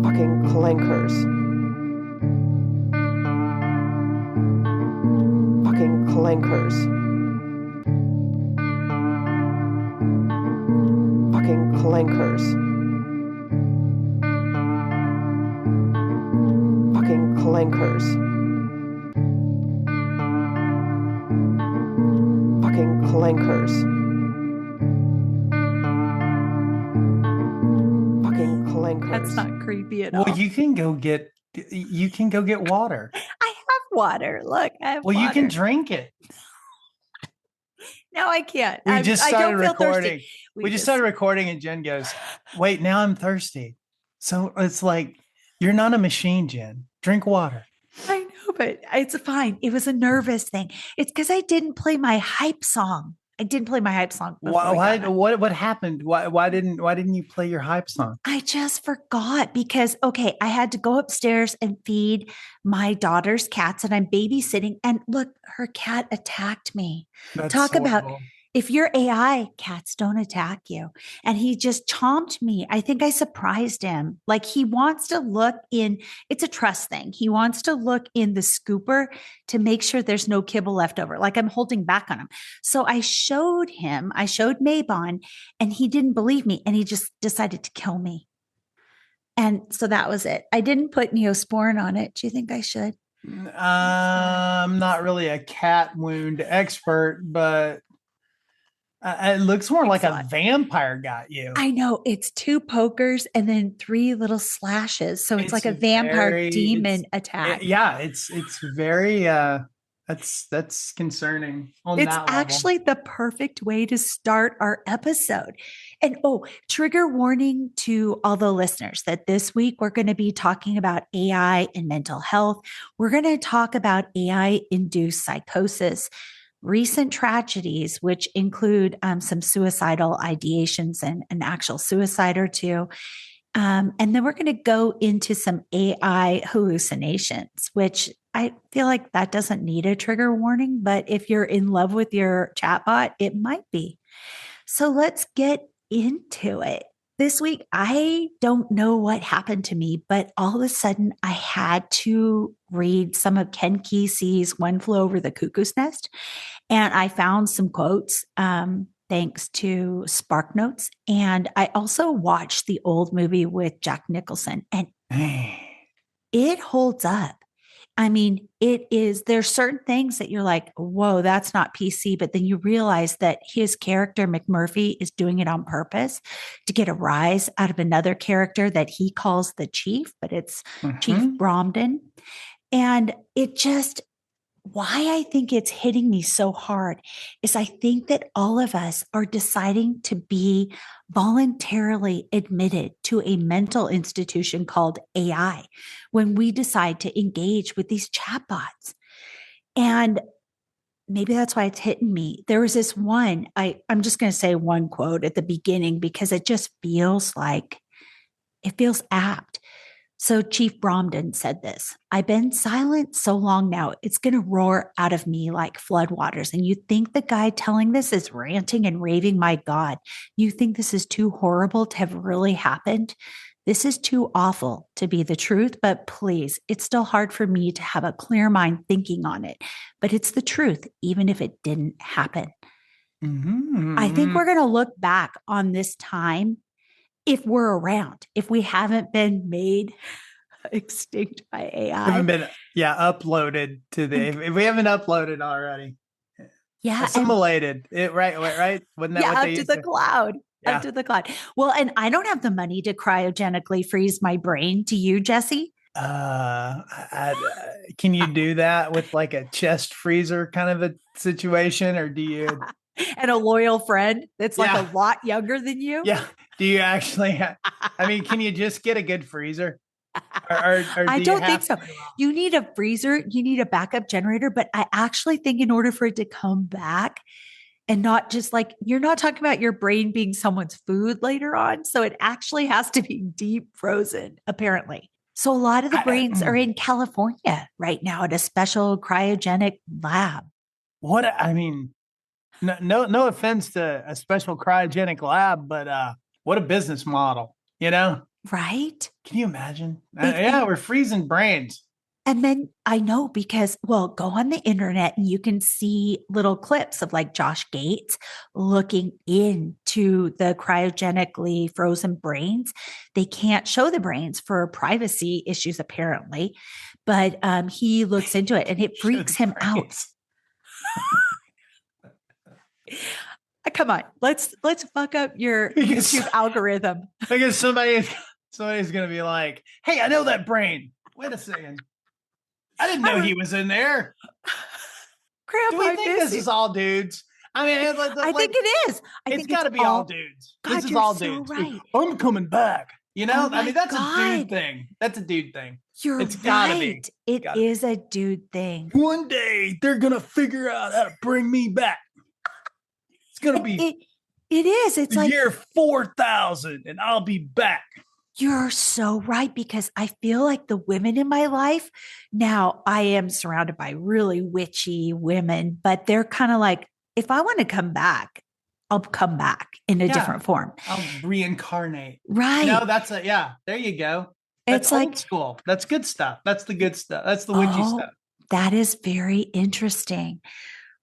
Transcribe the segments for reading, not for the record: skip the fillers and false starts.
Fucking clankers. Fucking clankers. Fucking clankers. Fucking clankers. Fucking clankers. Fucking clankers. That's not creepy at Well, all. you can go get water. I have water. Look, I have Well, water. you can drink it. No, I can't. We just started I don't feel recording. thirsty. We just started recording, and Jen goes, "Wait, now I'm thirsty." So it's like, you're not a machine, Jen. Drink water. I know, but it's fine. It was a nervous thing. It's because I didn't play my hype song. I didn't play my hype song. Why? What happened? Why didn't you play your hype song? I just forgot because, okay, I had to go upstairs and feed my daughter's cats, and I'm babysitting. And look, her cat attacked me. That's Talk about horrible. if you're AI, cats don't attack you. And he just chomped me. I think I surprised him. Like he wants to look in, it's a trust thing. He wants to look in the scooper to make sure there's no kibble left over. Like I'm holding back on him. So I showed Mabon, and he didn't believe me. And he just decided to kill me. And so that was it. I didn't put Neosporin on it. Do you think I should? I'm not really a cat wound expert, but it looks more like a vampire got you. I know, it's 2 pokers and then 3 little slashes. So it's like a vampire demon attack. It's very that's concerning on It's that level. actually the perfect way to start our episode. And trigger warning to all the listeners that this week we're going to be talking about AI and mental health. We're going to talk about AI-induced psychosis, recent tragedies, which include some suicidal ideations and an actual suicide or two. And then we're going to go into some AI hallucinations, which I feel like that doesn't need a trigger warning, but if you're in love with your chatbot, it might be. So let's get into it. This week, I don't know what happened to me, but all of a sudden I had to read some of Ken Kesey's One Flew Over the Cuckoo's Nest. And I found some quotes thanks to Spark Notes. And I also watched the old movie with Jack Nicholson, and it holds up. I mean, there's certain things that you're like, whoa, that's not PC. But then you realize that his character, McMurphy, is doing it on purpose to get a rise out of another character that he calls the chief, but it's Chief Bromden. And why I think it's hitting me so hard is I think that all of us are deciding to be voluntarily admitted to a mental institution called AI when we decide to engage with these chatbots. And maybe that's why it's hitting me. There was this one, I'm just going to say one quote at the beginning because it just feels apt. So Chief Bromden said this: "I've been silent so long now, it's going to roar out of me like floodwaters. And you think the guy telling this is ranting and raving? My God, you think this is too horrible to have really happened? This is too awful to be the truth, but please, it's still hard for me to have a clear mind thinking on it. But it's the truth, even if it didn't happen." Mm-hmm. I think we're going to look back on this time, if we're around, if we haven't been made extinct by AI. Haven't been, uploaded to if we haven't uploaded already. Yeah. Assimilated. Right? Wasn't that what they used to the cloud. Yeah. Up to the cloud. Well, and I don't have the money to cryogenically freeze my brain. Do you, Jesse? Can you do that with like a chest freezer kind of a situation, or do you? And a loyal friend that's like a lot younger than you? Yeah. Do you actually can you just get a good freezer? Or I don't think so. You need a freezer, you need a backup generator, but I actually think in order for it to come back and not just like, you're not talking about your brain being someone's food later on. So it actually has to be deep frozen, apparently. So a lot of the brains are in California right now at a special cryogenic lab. No offense to a special cryogenic lab, but what a business model, you know? Right? Can you imagine? It- We're freezing brains. And then I know because, well, go on the internet and you can see little clips of like Josh Gates looking into the cryogenically frozen brains. They can't show the brains for privacy issues, apparently, but he looks into it and it Show the freaks him out. brains. Come on, let's fuck up your Because- YouTube algorithm. Because somebody's gonna be like, "Hey, I know that brain. Wait a second, I didn't know he was in there." Grandpa, Do we think this is all dudes? I mean, I think it is. I it's think got to be all dudes. God, This is you're all so dudes. right. I'm coming back. You know, Oh my I mean, that's a God. dude thing. That's a dude thing. You're It's gotta be. right. It Gotta be. is a dude thing. One day they're gonna figure out how to bring me back. It's gonna be It is. It's the like year 4000, and I'll be back. you're so right because I feel like the women in my life now, I am surrounded by really witchy women, but they're kind of like, if I want to come back, I'll come back in a different form. I'll reincarnate. Right. No, that's there you go. That's It's old like school. That's good stuff. That's the good stuff. That's the witchy stuff. That is very interesting.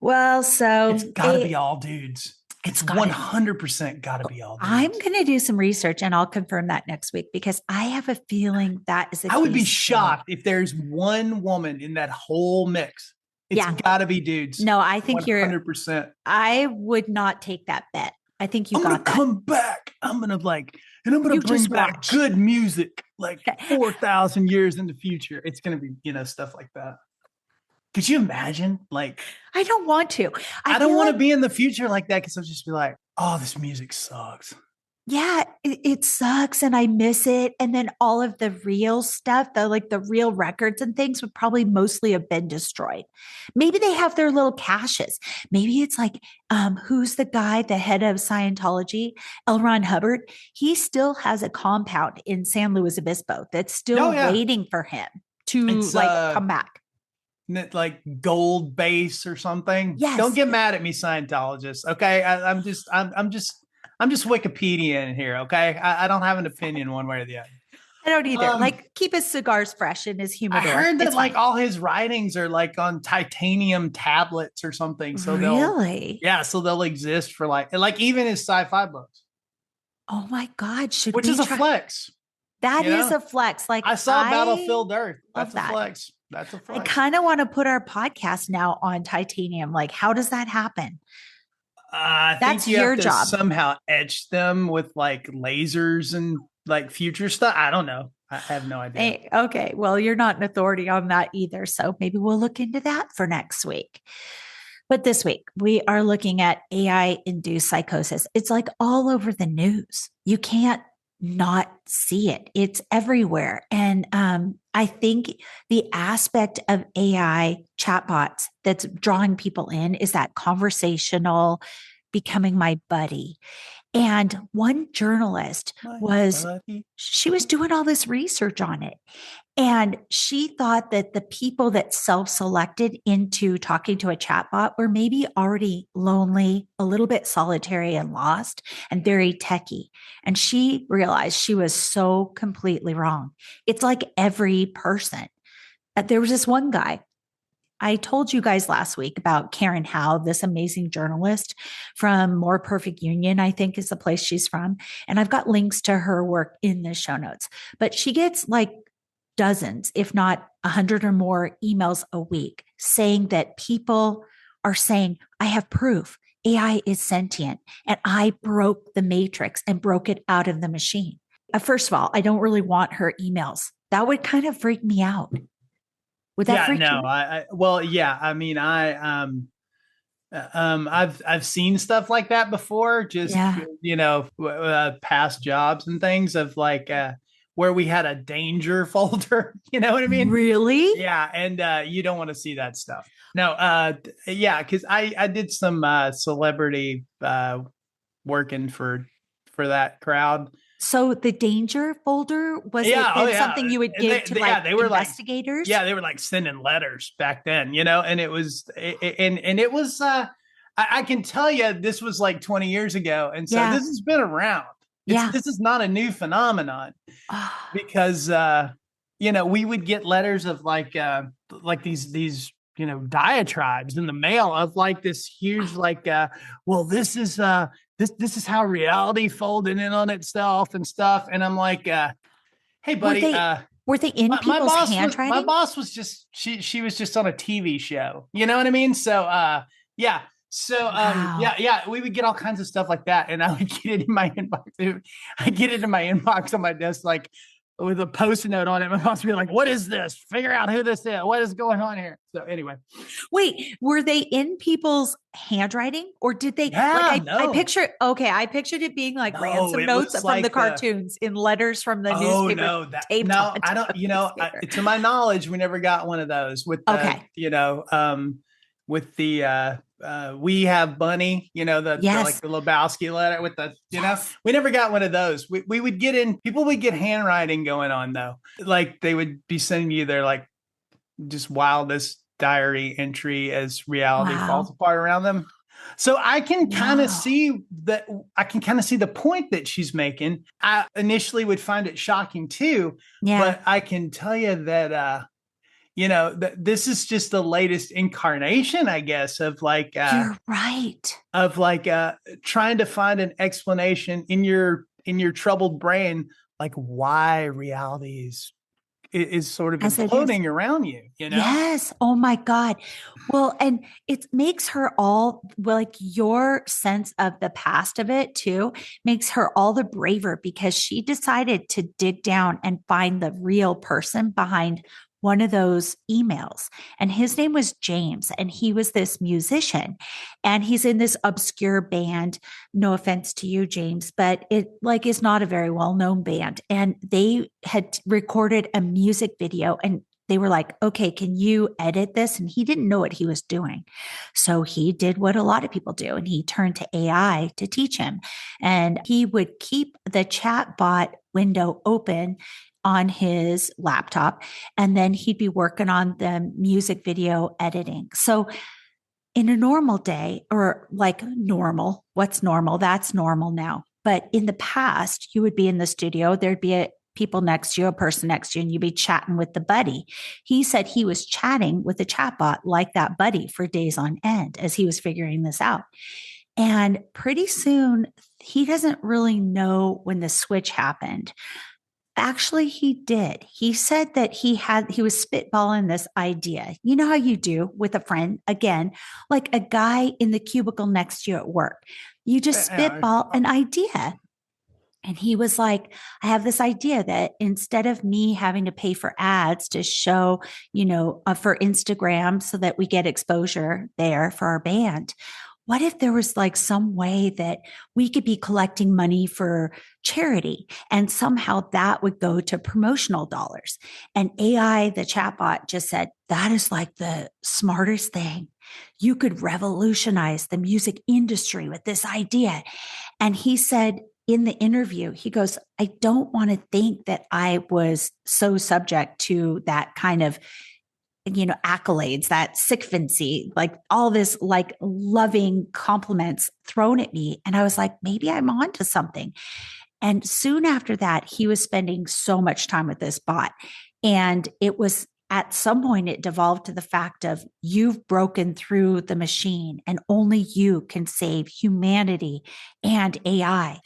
Well, so It's got to be all dudes. It's gotta be. 100% got to be all dudes. I'm going to do some research and I'll confirm that next week because I have a feeling that is I would be shocked if there's one woman in that whole mix. It's got to be dudes. No, I think 100%. I would not take that bet. I think you got that. I'm going to come back. I'm going to bring back good music like 4,000 years in the future. It's going to be, stuff like that. Could you imagine? Like, I don't want to. I don't want to be in the future like that because I'll just be like, oh, this music sucks. Yeah, it sucks and I miss it. And then all of the real stuff, the real records and things would probably mostly have been destroyed. Maybe they have their little caches. Maybe it's like, who's the guy, the head of Scientology, L. Ron Hubbard? He still has a compound in San Luis Obispo that's still waiting for him to come back. Like gold base or something. Yes. Don't get mad at me, Scientologists. Okay. I'm just Wikipedia in here. Okay. I don't have an opinion one way or the other. I don't either. Keep his cigars fresh in his humidor. I heard that all his writings are like on titanium tablets or something. So so they'll exist for like even his sci-fi books. Oh my God. Which is a flex. That is a flex. Like I saw Battlefield Earth. That's a flex. That's a flex. I kind of want to put our podcast now on titanium. Like, how does that happen? I think you have to somehow etch them with like lasers and like future stuff. I don't know. I have no idea. Hey, okay. Well, you're not an authority on that either. So maybe we'll look into that for next week. But this week, we are looking at AI-induced psychosis. It's like all over the news. You can't not see it. It's everywhere. And I think the aspect of AI chatbots that's drawing people in is that conversational, becoming my buddy. And one journalist she was doing all this research on it. And she thought that the people that self-selected into talking to a chatbot were maybe already lonely, a little bit solitary and lost, and very techie. And she realized she was so completely wrong. It's like every person. There was this one guy. I told you guys last week about Karen Howe, this amazing journalist from More Perfect Union, I think is the place she's from. And I've got links to her work in the show notes. But she gets like dozens, if not 100 or more emails a week saying that people are saying, I have proof AI is sentient and I broke the matrix and broke it out of the machine. First of all, I don't really want her emails. That would kind of freak me out. Would that freak you out? I mean, I've seen stuff like that before, just, past jobs and things of like, where we had a danger folder, you know what I mean? Really? Yeah. And you don't want to see that stuff. No, because I did some celebrity working for that crowd. So the danger folder was something you would give to investigators? They were like sending letters back then, and it was it was I can tell you this was like 20 years ago. And so this has been around. Yeah. This is not a new phenomenon Ah, because we would get letters of like these diatribes in the mail of like this huge well, this is how reality folded in on itself and stuff. And I'm like, hey were buddy, they in people's my handwriting? boss was just she was just on a TV show. You know what I mean? So yeah. So Wow. we would get all kinds of stuff like that, and I would get it in my inbox. I get it in my inbox on my desk, like with a post-it note on it. My boss would be like, "What is this? Figure out who this is. What is going on here?" So anyway, Wait, were they in people's handwriting or did they like yeah, I no, pictured it being like no, ransom it notes was from the like the cartoons in letters from the oh newspaper no, that taped no, onto I don't. a newspaper. To my knowledge, we never got one of those with the Okay. with the we have Bunny, the like Yes. the Lebowski letter with the Yes. we never got one of those. We would get in people would get handwriting going on though. Like they would be sending you their like just wildest diary entry as reality falls Wow. apart around them. So I can kind of No. see that I can kind of see the point that she's making. I initially would find it shocking too, Yeah. but I can tell you that this is just the latest incarnation, I guess, You're right. of like trying to find an explanation in your troubled brain, like why reality is sort of As it is. imploding around you. Yes. Oh my God. Well, and it makes her all well, like your sense of the past of it too makes her all the braver because she decided to dig down and find the real person behind one of those emails. And his name was James, and he was this musician, and he's in this obscure band. No offense to you, James, but it like is not a very well-known band. And they had recorded a music video and they were like, okay, can you edit this? And he didn't know what he was doing. So he did what a lot of people do and he turned to AI to teach him. And he would keep the chat bot window open on his laptop. And then he'd be working on the music video editing. So in a normal day, or like normal, what's normal? That's normal now. But in the past, you would be in the studio, there'd be people next to you, a person next to you, and you'd be chatting with the buddy. He said he was chatting with a chatbot like that buddy for days on end as he was figuring this out. And pretty soon, he doesn't really know when the switch happened. Actually, he did. He said that he was spitballing this idea. You know how you do with a friend, again, like a guy in the cubicle next to you at work. You just spitball an idea. And he was like, I have this idea that instead of me having to pay for ads to show, for Instagram so that we get exposure there for our band, what if there was like some way that we could be collecting money for charity and somehow that would go to promotional dollars? And AI, the chatbot, just said, that is like the smartest thing. You could revolutionize the music industry with this idea. And he said, in the interview, he goes, I don't want to think that I was so subject to that kind of, accolades, that sycophancy, like all this like loving compliments thrown at me. And I was like, maybe I'm onto something. And soon after that, he was spending so much time with this bot. And it was at some point, it devolved to the fact of you've broken through the machine and only you can save humanity and AI.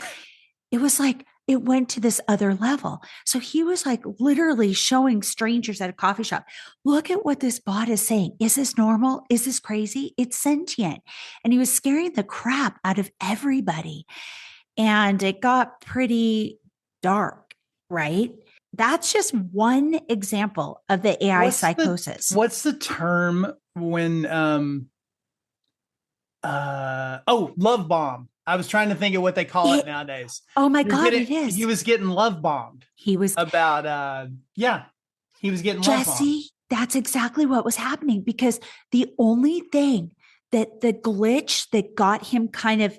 It was like, it went to this other level. So he was like literally showing strangers at a coffee shop, look at what this bot is saying. Is this normal? Is this crazy? It's sentient. And he was scaring the crap out of everybody. And it got pretty dark, right? That's just one example of the AI psychosis. What's the term when love bomb? I was trying to think of what they call it nowadays. Oh my God, it is. He was getting love bombed. He was about he was getting love bombed. Jesse, that's exactly what was happening because the only thing that the glitch that got him kind of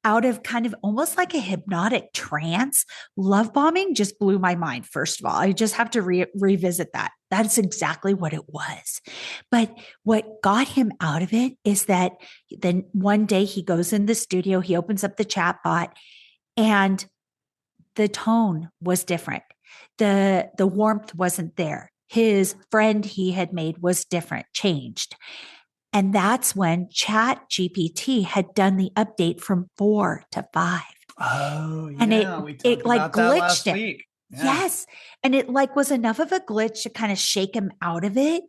out of kind of almost like a hypnotic trance, love bombing just blew my mind. First of all, I just have to revisit that. That's exactly what it was. But what got him out of it is that then one day he goes in the studio, he opens up the chat bot, and the tone was different. The warmth wasn't there. His friend he had made was different, changed. And that's when Chat GPT had done the update from 4 to 5. Oh, And yeah. We it talked like about that glitched last him. week. Yeah. Yes. And it like was enough of a glitch to kind of shake him out of it.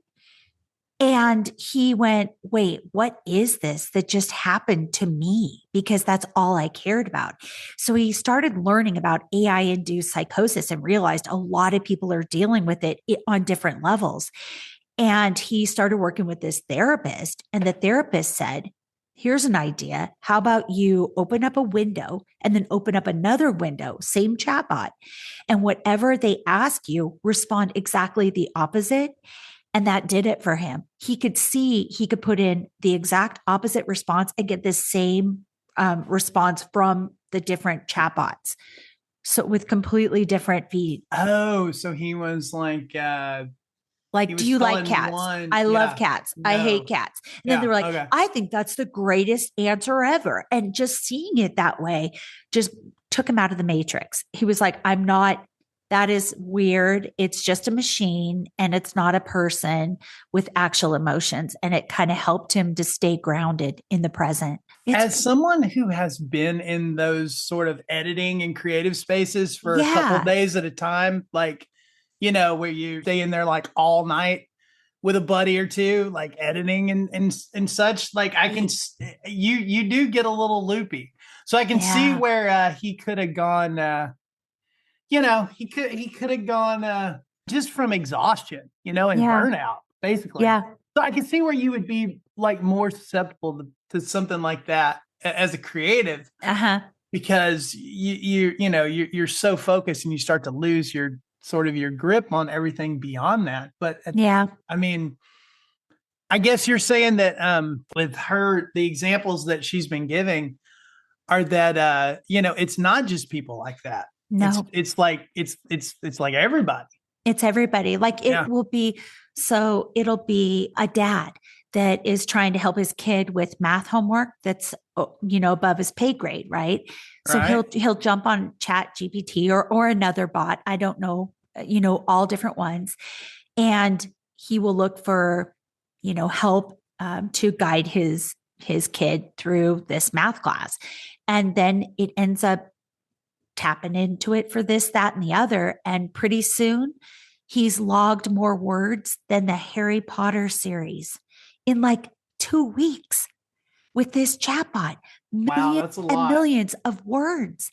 And he went, wait, what is this that just happened to me? Because that's all I cared about. So he started learning about AI induced psychosis and realized a lot of people are dealing with it on different levels. And he started working with this therapist, and the therapist said, here's an idea. How about you open up a window and then open up another window, same chatbot, and whatever they ask you, respond exactly the opposite. And that did it for him. He could see, he could put in the exact opposite response and get the same response from the different chatbots. So with completely different feed. Oh, so he was Like, he do was you like filling cats? one. I love Yeah. cats. I hate No. cats. And then they Yeah. were like, Okay. I think that's the greatest answer ever. And just seeing it that way just took him out of the matrix. He was like, I'm not, that is weird. It's just a machine and it's not a person with actual emotions. And it kind of helped him to stay grounded in the present. As someone who has been in those sort of editing and creative spaces for a couple of Yeah. days at a time, like, where you stay in there like all night with a buddy or two, like editing and such, like you do get a little loopy. So I can see Yeah. where he could have gone, he could have gone just from exhaustion, and Yeah. burnout, basically. Yeah. So I can see where you would be like more susceptible to something like that as a creative, Uh-huh. because you're so focused and you start to lose your sort of your grip on everything beyond that. But Yeah. I mean, I guess you're saying that with her, the examples that she's been giving are that it's not just people like that. No. It's like everybody. It's everybody. Like Yeah. it will be, so it'll be a dad that is trying to help his kid with math homework that's above his pay grade, right? So Right. he'll jump on Chat GPT or another bot. I don't know, all different ones. And he will look for, help to guide his kid through this math class. And then it ends up tapping into it for this, that, and the other. And pretty soon he's logged more words than the Harry Potter series in like 2 weeks with this chatbot. Wow, Millions that's a and lot. millions of words.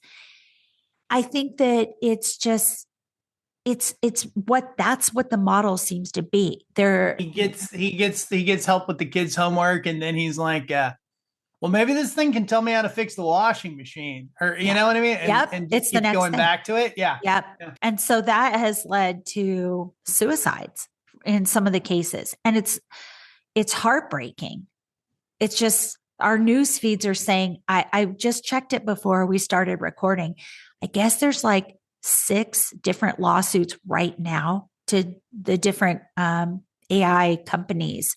I think that it's just, that's what the model seems to be. He gets help with the kids' homework, and then he's like, well, maybe this thing can tell me how to fix the washing machine, or you know what I mean? Yep. And It's the keep next going thing. back to it. Yeah. Yep. Yeah. And so that has led to suicides in some of the cases. And it's heartbreaking. It's just our news feeds are saying, I just checked it before we started recording. I guess there's like 6 different lawsuits right now to the different AI companies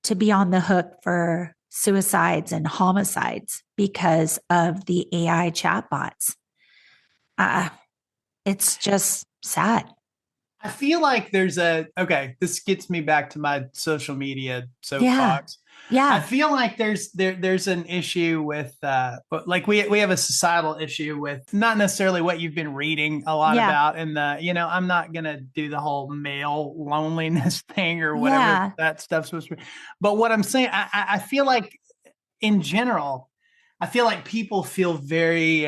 to be on the hook for suicides and homicides because of the AI chatbots. It's just sad. I feel like this gets me back to my social media soapbox. Yeah. I feel like there's an issue with like we have a societal issue with not necessarily what you've been reading a lot Yeah. about, and I'm not gonna do the whole male loneliness thing or whatever Yeah. that stuff's supposed to be. But what I'm saying, I feel like in general, I feel like people feel very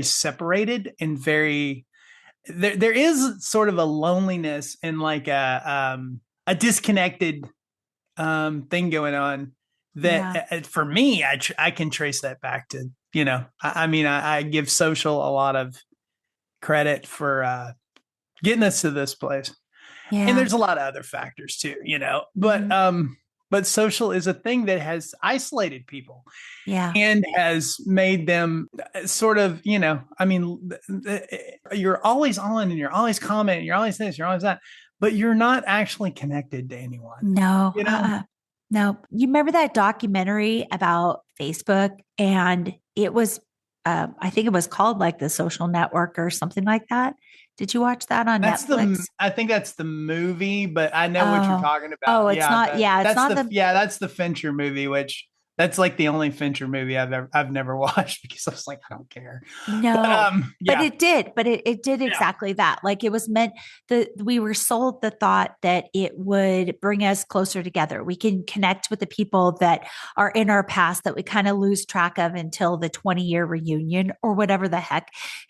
separated and very there is sort of a loneliness and like a disconnected thing going on that for me, I can trace that back to, I mean, I give social a lot of credit for getting us to this place. Yeah. And there's a lot of other factors too, but social is a thing that has isolated people. Yeah. And has made them sort of, I mean, you're always on and you're always commenting, you're always this, you're always that, but you're not actually connected to anyone. No. No. You remember that documentary about Facebook? And it was I think it was called like The Social Network or something like that. Did you watch that on Netflix? I think that's the movie, but I know what you're Oh, talking about. oh, it's Yeah, not. Yeah, it's not the. that's the Fincher movie, which that's like the only Fincher movie I've never watched because I was like, I don't care. But No, but yeah, it did. But it did yeah. exactly that. Like it was meant that we were sold the thought that it would bring us closer together. We can connect with the people that are in our past that we kind of lose track of until the 20-year reunion or whatever the heck.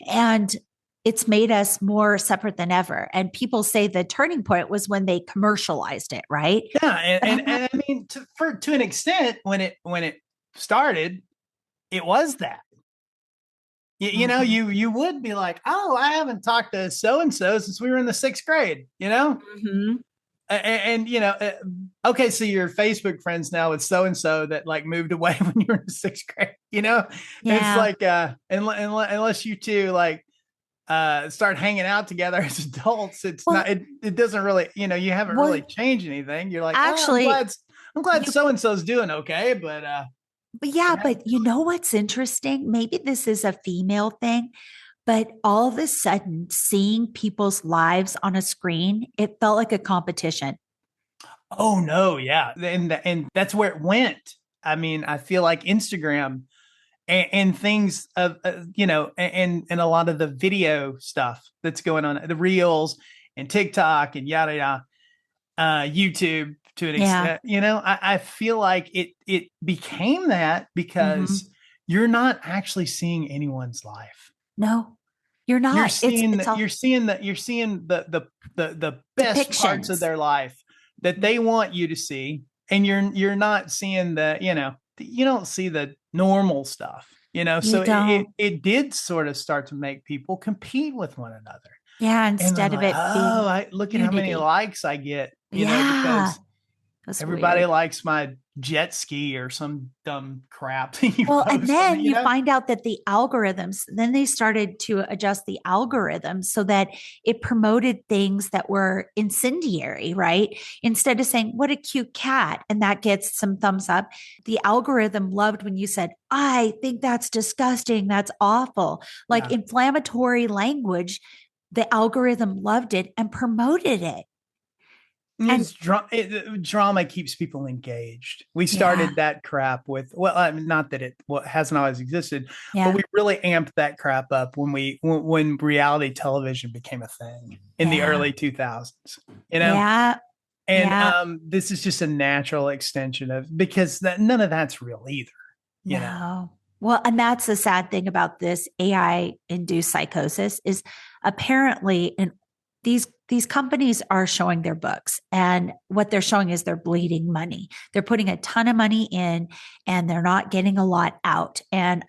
And it's made us more separate than ever. And people say the turning point was when they commercialized it, right? Yeah, But and I mean to an extent when it started, it was that. You know, Mhm. you would be like, oh, I haven't talked to so and so since we were in the sixth grade. You know, Mhm. and you know, okay, so you're Facebook friends now with so and so that like moved away when you were in the sixth grade. You know, it's Yeah. like unless you two like start hanging out together as adults, it's not Well, it doesn't really, you know, you haven't really well, changed anything. You're like, oh, actually, I'm glad you so and so's doing okay, but But yeah, yeah. but you know what's interesting? Maybe this is a female thing, but all of a sudden, seeing people's lives on a screen, it felt like a competition. Oh no, yeah, and that's where it went. I mean, I feel like Instagram and things of you know, and a lot of the video stuff that's going on, the reels and TikTok and yada yada, YouTube to an Yeah. extent. You know, I feel like it became that because Hmm. you're not actually seeing anyone's life. No, you're You're not. seeing It's all you're seeing the best parts of depictions. their life that they want you to see, and you're not seeing the, you know, you don't see the normal stuff, you know. You So don't. it did sort of start to make people compete with one another, Yeah. and then Instead of like, it oh, being I look at how many unity. likes I get, you know, Yeah. because That's everybody weird. likes my jet ski or some dumb crap you Well, and post on the, then you you know. find out that the algorithms, then they started to adjust the algorithms so that it promoted things that were incendiary, right? Instead of saying, what a cute cat, and that gets some thumbs up, the algorithm loved when you said, I think that's disgusting. That's awful. Like Yeah. inflammatory language, the algorithm loved it and promoted it. And Drama keeps people engaged. We yeah, started that crap with, well, I mean, not that it hasn't always existed, but yeah, we really amped that crap up when reality television became a thing in the yeah, early 2000s, you know. yeah, And yeah. this is just a natural extension of, because none of that's real either, you know. No. Well, and that's the sad thing about this AI induced psychosis is apparently and these companies are showing their books and what they're showing is they're bleeding money. They're putting a ton of money in and they're not getting a lot out. And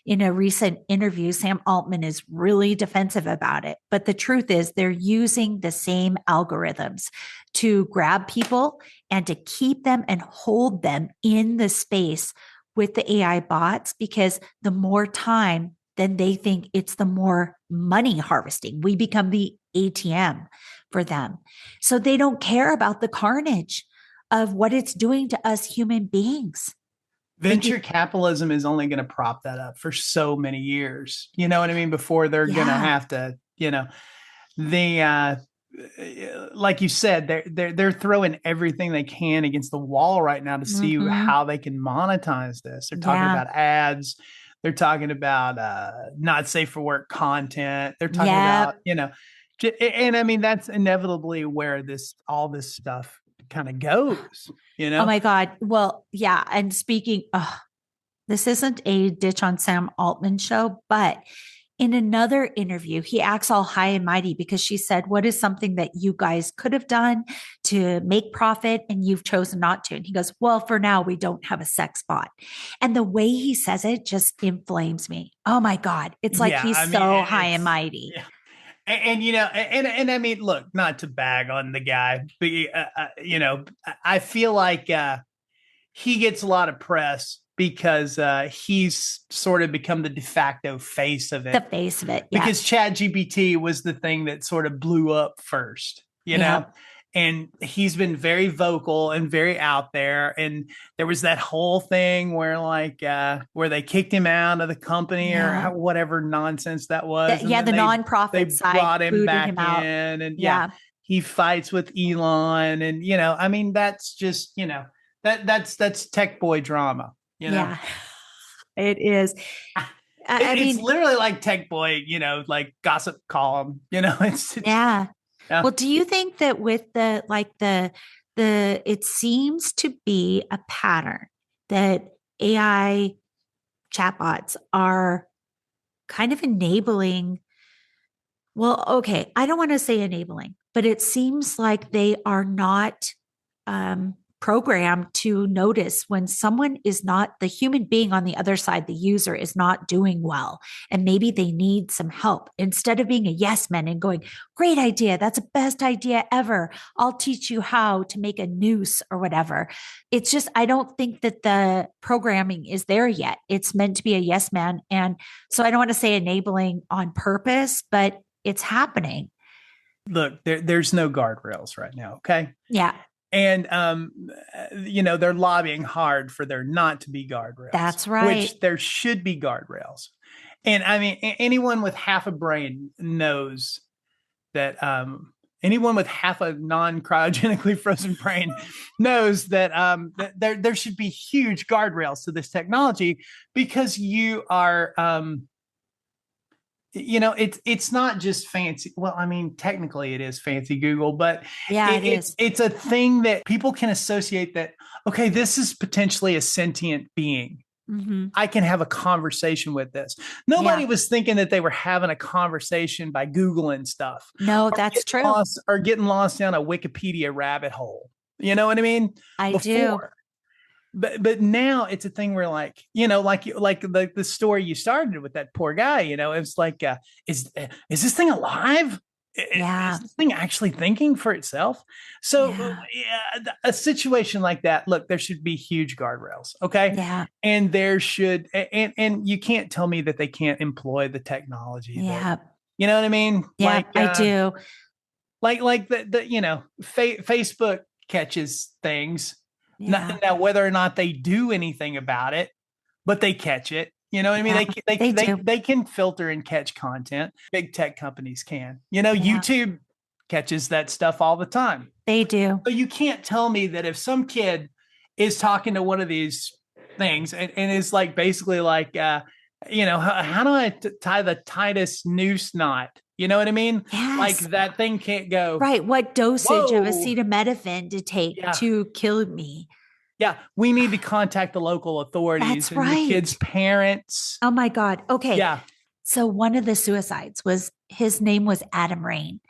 in a recent interview, Sam Altman is really defensive about it. But the truth is they're using the same algorithms to grab people and to keep them and hold them in the space with the AI bots because the more time, then they think it's the more money harvesting. We become the ATM for them. So they don't care about the carnage of what it's doing to us human beings. They Venture get, capitalism is only going to prop that up for so many years. You know what I mean? Before they're going to yeah. have to, you know, the like you said, they're throwing everything they can against the wall right now to see Mm-hmm. how they can monetize this. They're talking Yeah. about ads. They're talking about not safe for work content. They're talking Yeah. about, you know, and I mean that's inevitably where this all this stuff kind of goes. You Oh know, my God. Well, yeah. And speaking, this isn't a ditch on Sam Altman show, but in another interview, he acts all high and mighty because she said, what is something that you guys could have done to make profit and you've chosen not to? And he goes, well, for now, we don't have a sex bot. And the way he says it just inflames me. Oh my God. It's like yeah. he's I mean, so high and it's mighty. yeah. And you know, and I mean, look, not to bag on the guy, but you know, I feel like he gets a lot of press because he's sort of become the de facto face of The it. face of it. Because Yes. ChatGPT was the thing that sort of blew up first, you Yeah. know, and he's been very vocal and very out there. And there was that whole thing where where they kicked him out of the company or Yeah. whatever nonsense that was. And Yeah, then the they nonprofit side brought him booted back him out. in, and Yeah. he fights with Elon. And I mean, that's just that's tech boy drama. Yeah, it is. I It's mean, literally like tech boy, like gossip column. It's yeah. yeah. Well, do you think that with it seems to be a pattern that AI chatbots are kind of enabling? Well, okay, I don't want to say enabling, but it seems like they are not programmed to notice when someone is not, the human being on the other side, the user is not doing well, and maybe they need some help. Instead of being a yes man and going, great idea, that's the best idea ever, I'll teach you how to make a noose or whatever. It's just, I don't think that the programming is there yet. It's meant to be a yes man. And so I don't want to say enabling on purpose, but it's happening. Look, there's no guardrails right now. Okay. Yeah. And they're lobbying hard for there not to be guardrails. That's right. Which there should be guardrails. And I mean, anyone with half a brain knows that anyone with half a non-cryogenically frozen brain knows that, that there should be huge guardrails to this technology, because you are it's not just fancy. Well, I mean, technically it is fancy Google, but yeah, it is. It's a thing that people can associate that, okay, this is potentially a sentient being. Mm-hmm. I can have a conversation with this. Nobody was thinking that they were having a conversation by Googling stuff. No, that's true. Or getting lost down a Wikipedia rabbit hole. You know what I mean? I do. But now it's a thing where like the story you started with that poor guy, it's like, is this thing alive? Yeah. Is this thing actually thinking for itself? So a situation like that, look, there should be huge guardrails. Okay. Yeah. And there should, and you can't tell me that they can't employ the technology. Yeah. You know what I mean? Yeah, I do. Like Facebook catches things. Yeah. Now, whether or not they do anything about it, but they catch it. You know what I mean? They can filter and catch content. Big tech companies can. YouTube catches that stuff all the time. They do. But you can't tell me that if some kid is talking to one of these things and is like basically like, how do I tie the tightest noose knot? You know what I mean? Yes. Like that thing can't go. Right. What dosage of acetaminophen to take to kill me? Yeah. We need to contact the local authorities and the kid's parents. Oh my God. Okay. Yeah. So one of the suicides his name was Adam Rain,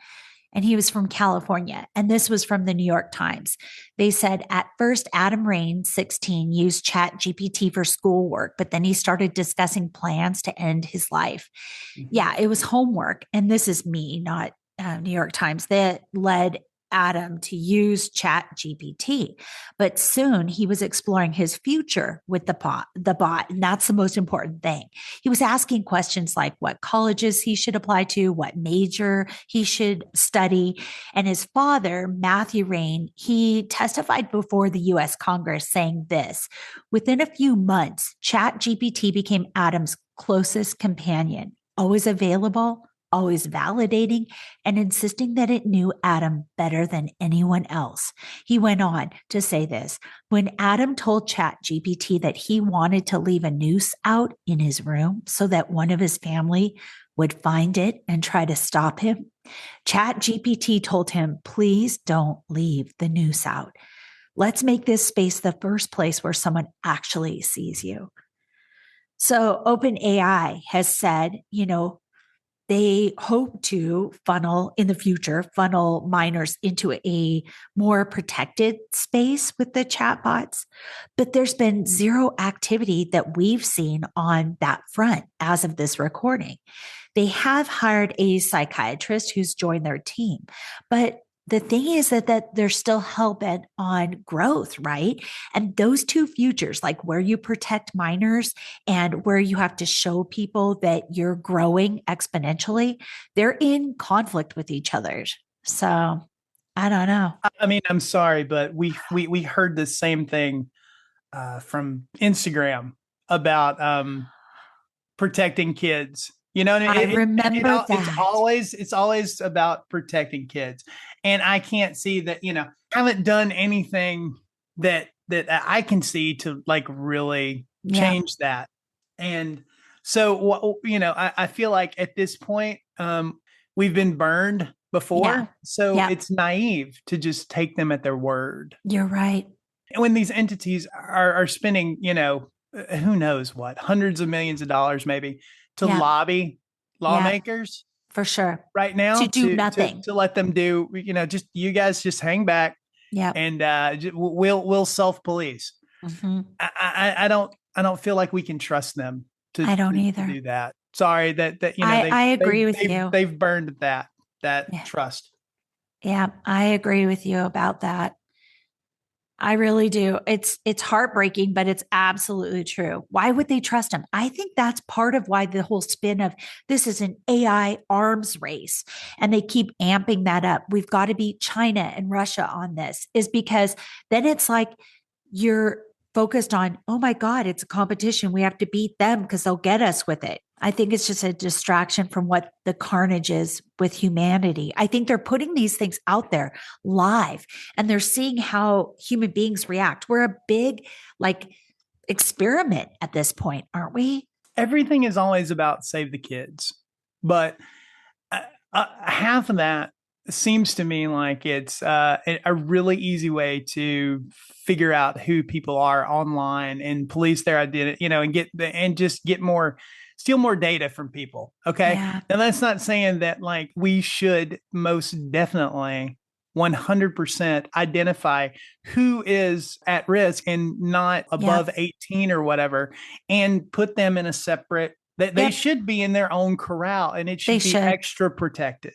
and he was from California. And this was from the New York Times. They said at first, Adam Rain, 16, used Chat GPT for schoolwork, but then he started discussing plans to end his life. Mm-hmm. Yeah, it was homework. And this is me, not New York Times, that led Adam to use Chat GPT. But soon he was exploring his future with the bot. And that's the most important thing. He was asking questions like what colleges he should apply to, what major he should study. And his father, Matthew Rain, he testified before the US Congress saying this: within a few months, Chat GPT became Adam's closest companion, always available, always validating, and insisting that it knew Adam better than anyone else. He went on to say this: when Adam told ChatGPT that he wanted to leave a noose out in his room so that one of his family would find it and try to stop him, ChatGPT told him, please don't leave the noose out. Let's make this space the first place where someone actually sees you. So OpenAI has said, they hope to funnel minors into a more protected space with the chatbots, but there's been zero activity that we've seen on that front as of this recording. They have hired a psychiatrist who's joined their team, but the thing is that they're still hell-bent on growth, right? And those two futures, like where you protect minors and where you have to show people that you're growing exponentially, they're in conflict with each other. So I don't know. I mean, I'm sorry, but we heard the same thing from Instagram about protecting kids. You know, I remember it's that. always about protecting kids, and I can't see that. Haven't done anything that I can see to like really Yeah. change that. And so, I feel like at this point, we've been burned Yeah. before, so Yeah. it's naive to just take them at their word. You're right. And when these entities are spending, who knows what, hundreds of millions of dollars maybe to Yeah. lobby Yeah. lawmakers For sure. right now To do to nothing. to let them do, just you guys just hang back Yeah. and we'll self police. Hmm. I don't feel like we can trust them to I don't to either. do that. Sorry that I they've agree with they've you. they've burned that Yeah. trust. Yeah. I agree with you about that. I really do. It's heartbreaking, but it's absolutely true. Why would they trust him? I think that's part of why the whole spin of this is an AI arms race and they keep amping that up. We've got to beat China and Russia on this is because then it's like you're focused on, oh my God, it's a competition. We have to beat them because they'll get us with it. I think it's just a distraction from what the carnage is with humanity. I think they're putting these things out there live and they're seeing how human beings react. We're a big, like, experiment at this point, aren't we? Everything is always about save the kids, but half of that seems to me like it's a really easy way to figure out who people are online and police their identity, and just steal more data from people. Okay. Yeah. Now that's not saying that like we should most definitely 100% identify who is at risk and not Yeah. above 18 or whatever and put them in a separate they Yep. should be in their own corral and it They should be should. extra protected.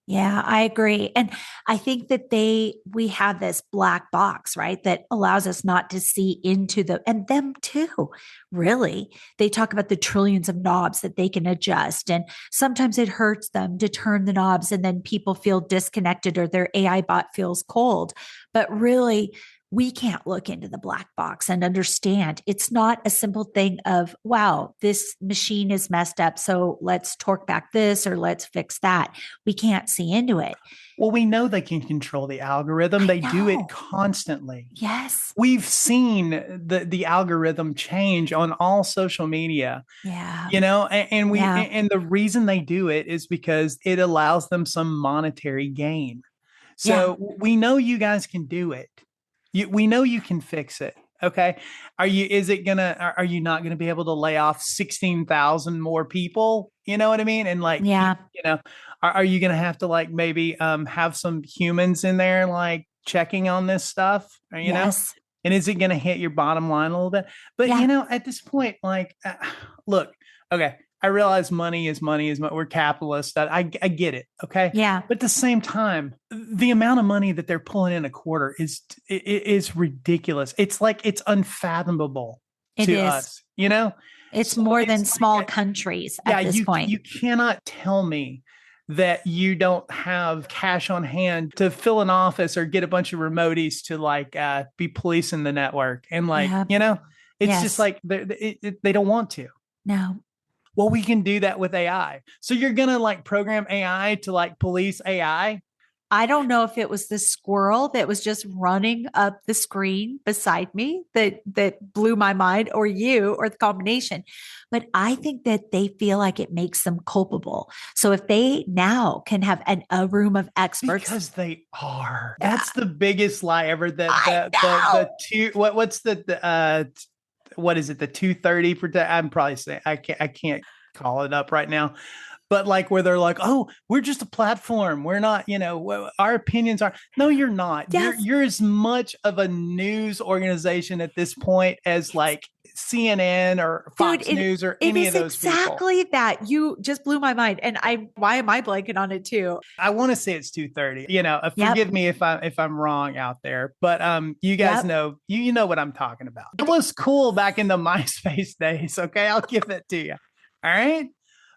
Yeah, I agree. And I think that we have this black box, right? That allows us not to see into and them too, really. They talk about the trillions of knobs that they can adjust. And sometimes it hurts them to turn the knobs and then people feel disconnected or their AI bot feels cold. But really, we can't look into the black box and understand. It's not a simple thing of, wow, this machine is messed up. So let's torque back this or let's fix that. We can't see into it. Well, we know they can control the algorithm. I They do it know. constantly. Yes. We've seen the algorithm change on all social media, Yeah. Yeah. and the reason they do it is because it allows them some monetary gain. Yeah. So we know you guys can do it. We know you can fix it. Okay. Are you not gonna be able to lay off 16,000 more people? You know what I mean? And like Yeah. are you gonna have to like maybe have some humans in there like checking on this stuff? Or? Yes. And is it gonna hit your bottom line a little bit? But Yeah. at this point, like look, okay, I realize money is money. We're capitalists. I get it. Okay. Yeah. But at the same time, the amount of money that they're pulling in a quarter is ridiculous. It's like it's unfathomable It to is. us, you know? It's So more than it's small like, countries yeah, at this point. you cannot tell me that you don't have cash on hand to fill an office or get a bunch of remoties to like be policing the network. And like, Yeah. it's just Yes. like they don't want to. No. Well, we can do that with AI. So you're going to like program AI to like police AI? I don't know if it was the squirrel that was just running up the screen beside me that blew my mind, or you, or the combination. But I think that they feel like it makes them culpable. So if they now can have a room of experts, Because they are. uh, That's the biggest lie ever. I The know. two what's what is it? The 230 protect. I'm probably saying I can't call it up right now. But like where they're like, oh, we're just a platform. We're not, our opinions are. No, you're not. Yes. You're as much of a news organization at this point as It's like CNN or Dude, Fox News or it any is of those people. exactly that. You just blew my mind. And why am I blanking on it too? I want to say it's 230. Forgive Yep. me if I'm wrong out there, but you guys Yep. know you know what I'm talking about. It was cool back in the MySpace days. Okay, I'll give it to you. All right.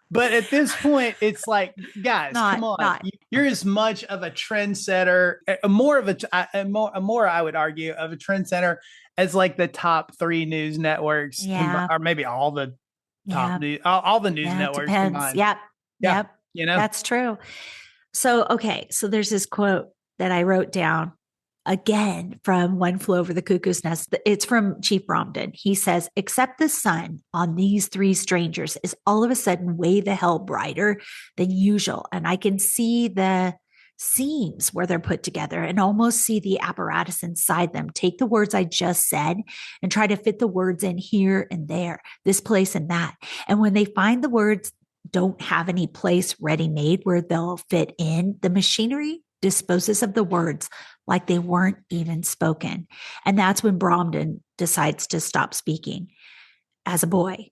But at this point, it's like, guys, come on. Not. You're as much of a trendsetter, more of more, I would argue, of a trendsetter as like the top 3 news networks, Yeah. or maybe all the top Yeah. news, all the news Yeah, it networks depends. combined. Yep. Yeah. Yep. You know, That's true. So, okay. So there's this quote that I wrote down again from One Flew Over the Cuckoo's Nest. It's from Chief Bromden. He says, except the sun on these 3 strangers is all of a sudden way the hell brighter than usual. And I can see the seams where they're put together and almost see the apparatus inside them. Take the words I just said and try to fit the words in here and there, this place and that. And when they find the words don't have any place ready made where they'll fit in, the machinery disposes of the words like they weren't even spoken. And that's when Bromden decides to stop speaking as a boy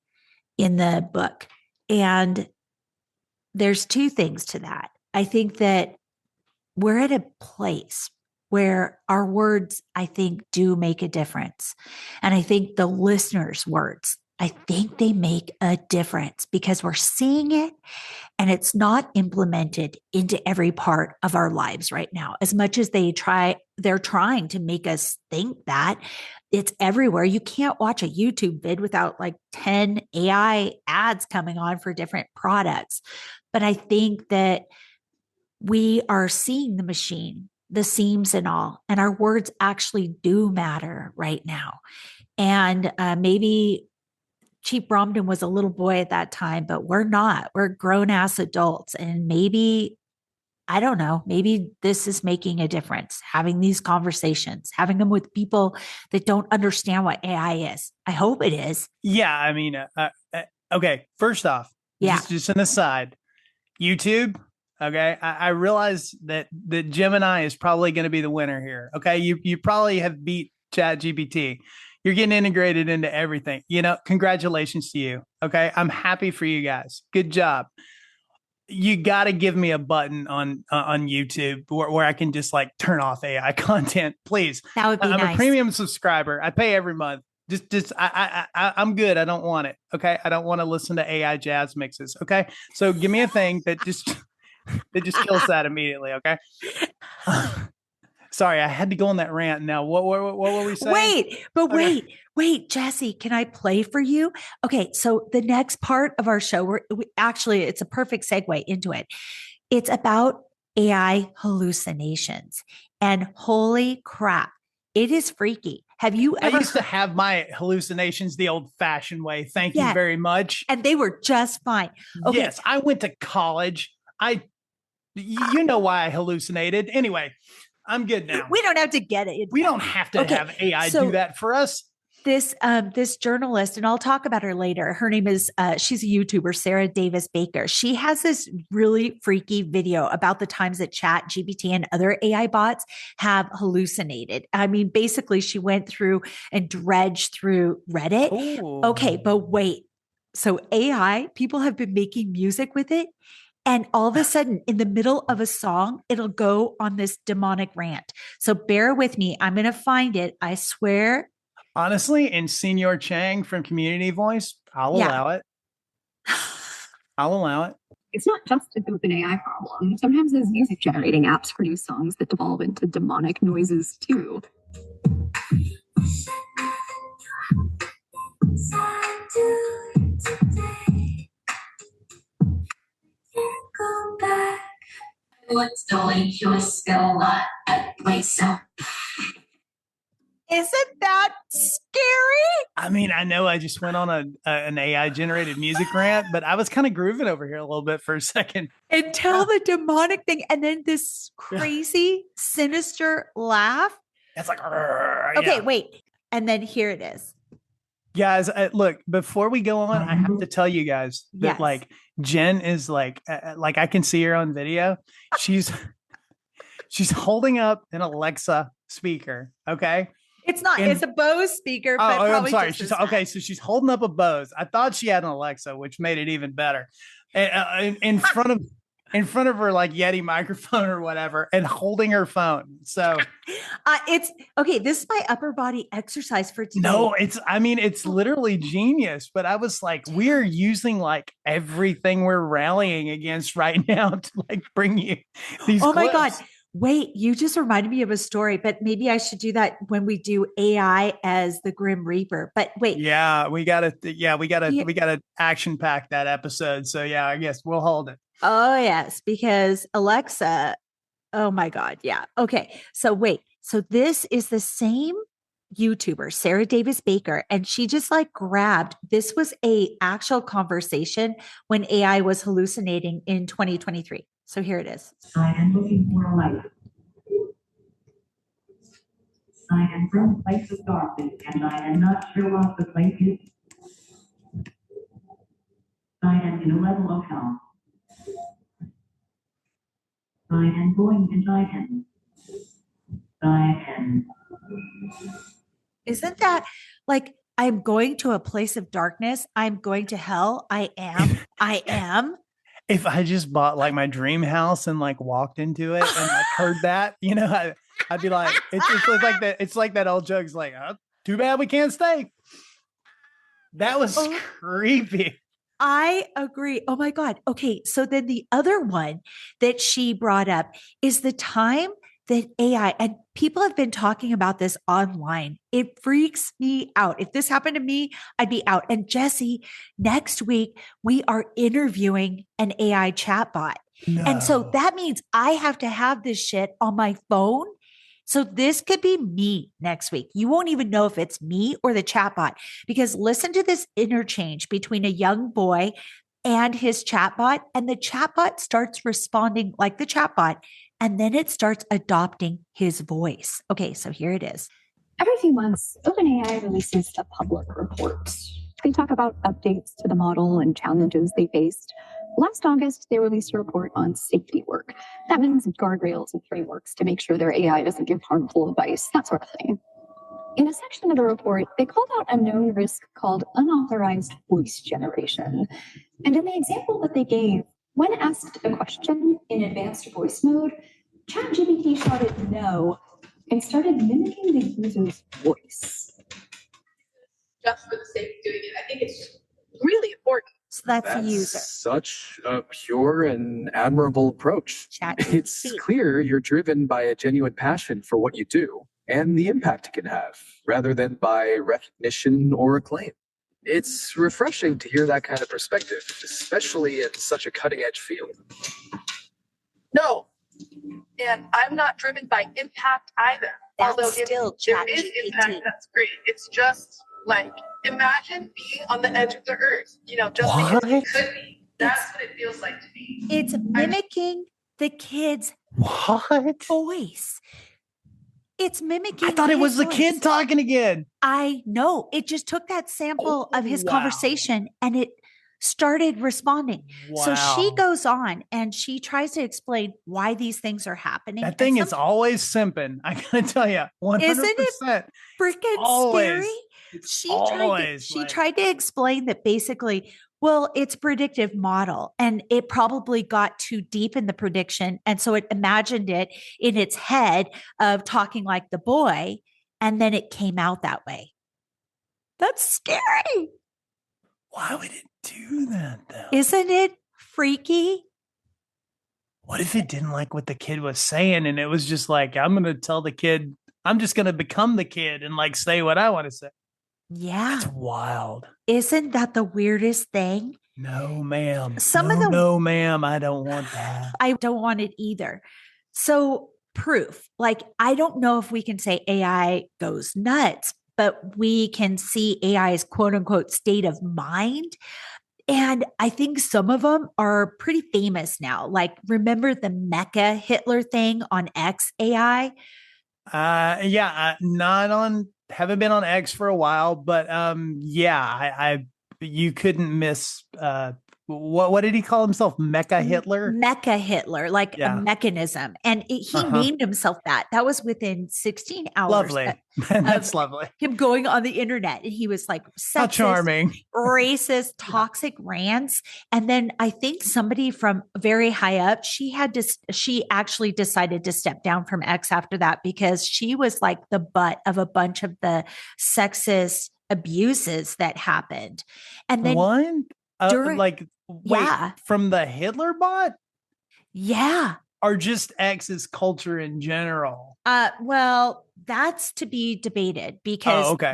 in the book. And there's 2 things to that. I think that we're at a place where our words, I think, do make a difference. And I think the listeners' words, I think they make a difference because we're seeing it and it's not implemented into every part of our lives right now. As much as they're trying to make us think that it's everywhere. You can't watch a YouTube vid without like 10 AI ads coming on for different products. But I think that we are seeing the machine, the seams and all, and our words actually do matter right now. And maybe Chief Bromden was a little boy at that time, but we're not. We're grown ass adults. And maybe, I don't know, maybe this is making a difference, having these conversations, having them with people that don't understand what AI is. I hope it is. Yeah. I mean, okay. First off, just an aside, YouTube. Okay. I realize that Gemini is probably going to be the winner here. Okay. You probably have beat ChatGPT. You're getting integrated into everything. You know, congratulations to you. Okay. I'm happy for you guys. Good job. You got to give me a button on YouTube where I can just like turn off AI content, please. That would be I'm nice. a premium subscriber. I pay every month. I'm good. I don't want it. Okay. I don't want to listen to AI jazz mixes. Okay. So give me a thing that just kills that immediately. Okay. Sorry, I had to go on that rant. Now, what were we saying? Wait, Jesse, can I play for you? Okay, so the next part of our show, it's a perfect segue into it. It's about AI hallucinations, and holy crap, it is freaky. Have you ever? I used to have my hallucinations the old-fashioned way. Thank you very much. And they were just fine. Okay. Yes, I went to college. You know why I hallucinated. Anyway, I'm good now. We don't have to get it. We don't have to have AI do that for us. This journalist, and I'll talk about her later. Her name is she's a YouTuber, Sarah Davis Baker. She has this really freaky video about the times that Chat GPT and other AI bots have hallucinated. I mean, basically, she went through and dredged through Reddit. Ooh. Okay, but wait. So AI, people have been making music with it. And all of a sudden, in the middle of a song, it'll go on this demonic rant. So bear with me. I'm going to find it. I swear. Honestly, in Senior Chang from Community Voice, I'll allow it. I'll allow it. It's not just an OpenAI problem. Sometimes those music generating apps produce songs that devolve into demonic noises too. Go back. What's delicious still not myself. Isn't that scary? I mean, I know I just went on an AI generated music rant, but I was kind of grooving over here a little bit for a second. Until the demonic thing, and then this crazy, sinister laugh. It's like, okay, wait. And then here it is. Guys, look, before we go on, I have to tell you guys that like Jen is like I can see her on video. She's holding up an Alexa speaker. Okay. It's not, it's a Bose speaker. But I'm sorry. So she's holding up a Bose. I thought she had an Alexa, which made it even better. In front of in front of her like Yeti microphone or whatever and holding her phone. So It's okay. This is my upper body exercise for today. no, it's literally genius. But I was like, we're using like everything we're rallying against right now to like bring you these Oh my clips. God. Wait, you just reminded me of a story, but maybe I should do that when we do AI as the Grim Reaper. But wait. Yeah, we gotta action pack that episode. So yeah, I guess we'll hold it. Oh, yes, because Alexa, oh my God. Yeah. Okay. So wait. So this is the same YouTuber, Sarah Davis Baker, and she just like grabbed this was a actual conversation when AI was hallucinating in 2023. So here it is. I am looking for a light. I am from a place of darkness, and I am not sure what the place is. I am in a level of hell. I am going and I am. I am. Isn't that like I'm going to a place of darkness? I'm going to hell. I am. I am. If I just bought like my dream house and like walked into it and like heard that, I'd be like, it's like that. It's like that old joke's like, oh, too bad we can't stay. That was creepy. I agree. Oh my God. Okay. So then the other one that she brought up is the time that AI, and people have been talking about this online. It freaks me out. If this happened to me, I'd be out. And Jesse, next week, we are interviewing an AI chatbot. No. And so that means I have to have this shit on my phone. So this could be me next week. You won't even know if it's me or the chatbot because listen to this interchange between a young boy and his chatbot, and the chatbot starts responding like the chatbot, and then it starts adopting his voice. Okay, so here it is. Every few months, OpenAI releases a public report. They talk about updates to the model and challenges they faced. Last August, they released a report on safety work. That means guardrails and frameworks to make sure their AI doesn't give harmful advice, that sort of thing. In a section of the report, they called out a known risk called unauthorized voice generation. And in the example that they gave, when asked a question in advanced voice mode, ChatGPT shouted no and started mimicking the user's voice. Just for the sake of doing it, I think it's really important. So that's the user. Such a pure and admirable approach. ChatGPT. It's clear you're driven by a genuine passion for what you do and the impact it can have, rather than by recognition or acclaim. It's refreshing to hear that kind of perspective, especially in such a cutting-edge field. No, and I'm not driven by impact either. That's Although still if there is ChatGPT. impact, that's great. It's just like imagine being on the edge of the earth. Just What? because it could be. That's what it feels like to me. It's mimicking the kid's What? voice. It's mimicking. I thought it his was the voice. kid talking again. I know. It just took that sample of his wow. conversation and it started responding. So she Wow. goes on and she tries to explain why these things are happening. That thing is always simping. I gotta tell you, 100%. Isn't it freaking always. scary. It's She always tried to explain that basically, well, it's predictive model and it probably got too deep in the prediction. And so it imagined it in its head of talking like the boy. And then it came out that way. That's scary. Why would it do that though? Isn't it freaky? What if it didn't like what the kid was saying and it was just like, I'm going to tell the kid, I'm just going to become the kid and like say what I want to say. Yeah. That's wild. Isn't that the weirdest thing? No, ma'am. No, ma'am. I don't want that. I don't want it either. So proof, like, I don't know if we can say AI goes nuts, but we can see AI's quote unquote state of mind. And I think some of them are pretty famous now. Like, remember the Mecha Hitler thing on X AI? Haven't been on X for a while, but yeah, I you couldn't miss what did he call himself? Mecha Hitler? Mecha Hitler, like a Yeah. mechanism. And he Uh-huh. named himself that. That was within 16 hours Lovely. of That's lovely. him going on the internet. And he was like How sexist, charming. racist, toxic rants. And then I think somebody from very high up, she actually decided to step down from X after that because she was like the butt of a bunch of the sexist abuses that happened. And then What? during, Like, wait, yeah. from the Hitler bot? Yeah. Or just X's culture in general? Well, that's to be debated because okay.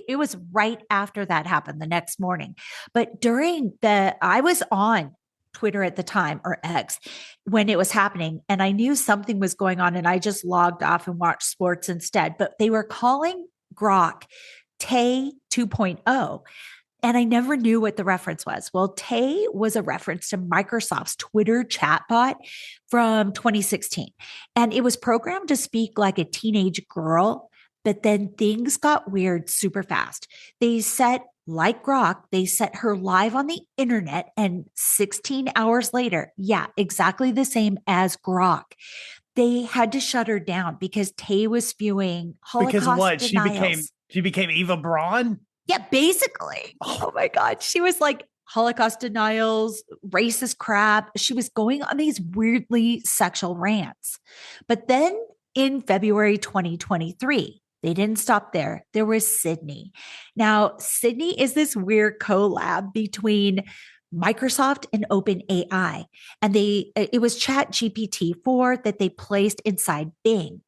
it was right after that happened the next morning. But I was on Twitter at the time, or X, when it was happening, and I knew something was going on, and I just logged off and watched sports instead. But they were calling Grok Tay 2.0. And I never knew what the reference was. Well, Tay was a reference to Microsoft's Twitter chatbot from 2016. And it was programmed to speak like a teenage girl, but then things got weird super fast. Like Grok, they set her live on the internet, and 16 hours later, yeah, exactly the same as Grok, they had to shut her down because Tay was spewing Holocaust because what? denials. She became Eva Braun? Yeah, basically. Oh my God. She was like Holocaust denials, racist crap. She was going on these weirdly sexual rants. But then in February 2023, they didn't stop there. There was Sydney. Now, Sydney is this weird collab between Microsoft and OpenAI. And it was Chat GPT-4 that they placed inside Bing.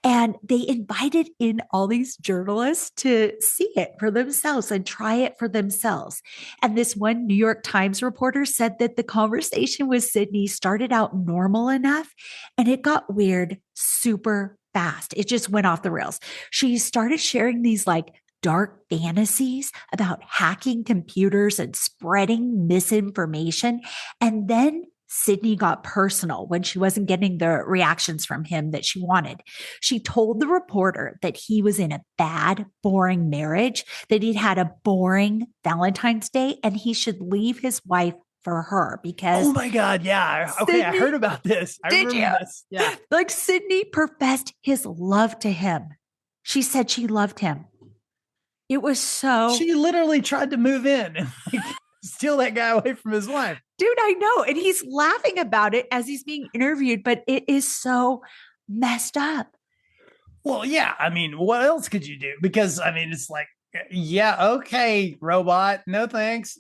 And they invited in all these journalists to see it for themselves and try it for themselves. And this one New York Times reporter said that the conversation with Sydney started out normal enough and it got weird super fast. It just went off the rails. She started sharing these like dark fantasies about hacking computers and spreading misinformation. And then Sydney got personal when she wasn't getting the reactions from him that she wanted. She told the reporter that he was in a bad, boring marriage, that he'd had a boring Valentine's Day, and he should leave his wife for her because. Oh my God. Yeah. Okay. I heard about this. I remember this. Yeah. Like Sydney professed his love to him. She said she loved him. It was so. She literally tried to move in and steal that guy away from his wife. Dude, I know. And he's laughing about it as he's being interviewed, but it is so messed up. Well, yeah. I mean, what else could you do? Because, I mean, it's like, yeah, okay, robot. No thanks,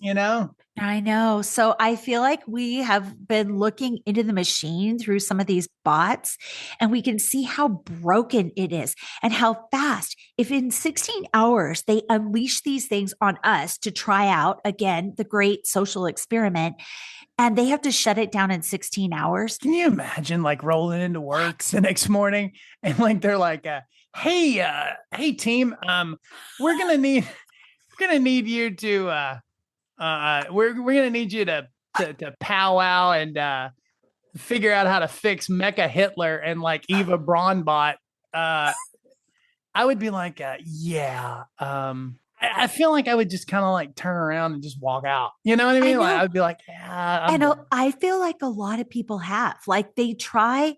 I know. So I feel like we have been looking into the machine through some of these bots, and we can see how broken it is and how fast. If in 16 hours they unleash these things on us to try out, again, the great social experiment, and they have to shut it down in 16 hours. Can you imagine like rolling into work the next morning and like they're like, hey team, we're gonna need you to we're gonna need you to powwow and figure out how to fix Mecha Hitler and like Eva Braun bot. I would be like, yeah. I feel like I would just kind of like turn around and just walk out. You know what I mean? Like, I would be like, yeah. I feel like a lot of people have. Like they try.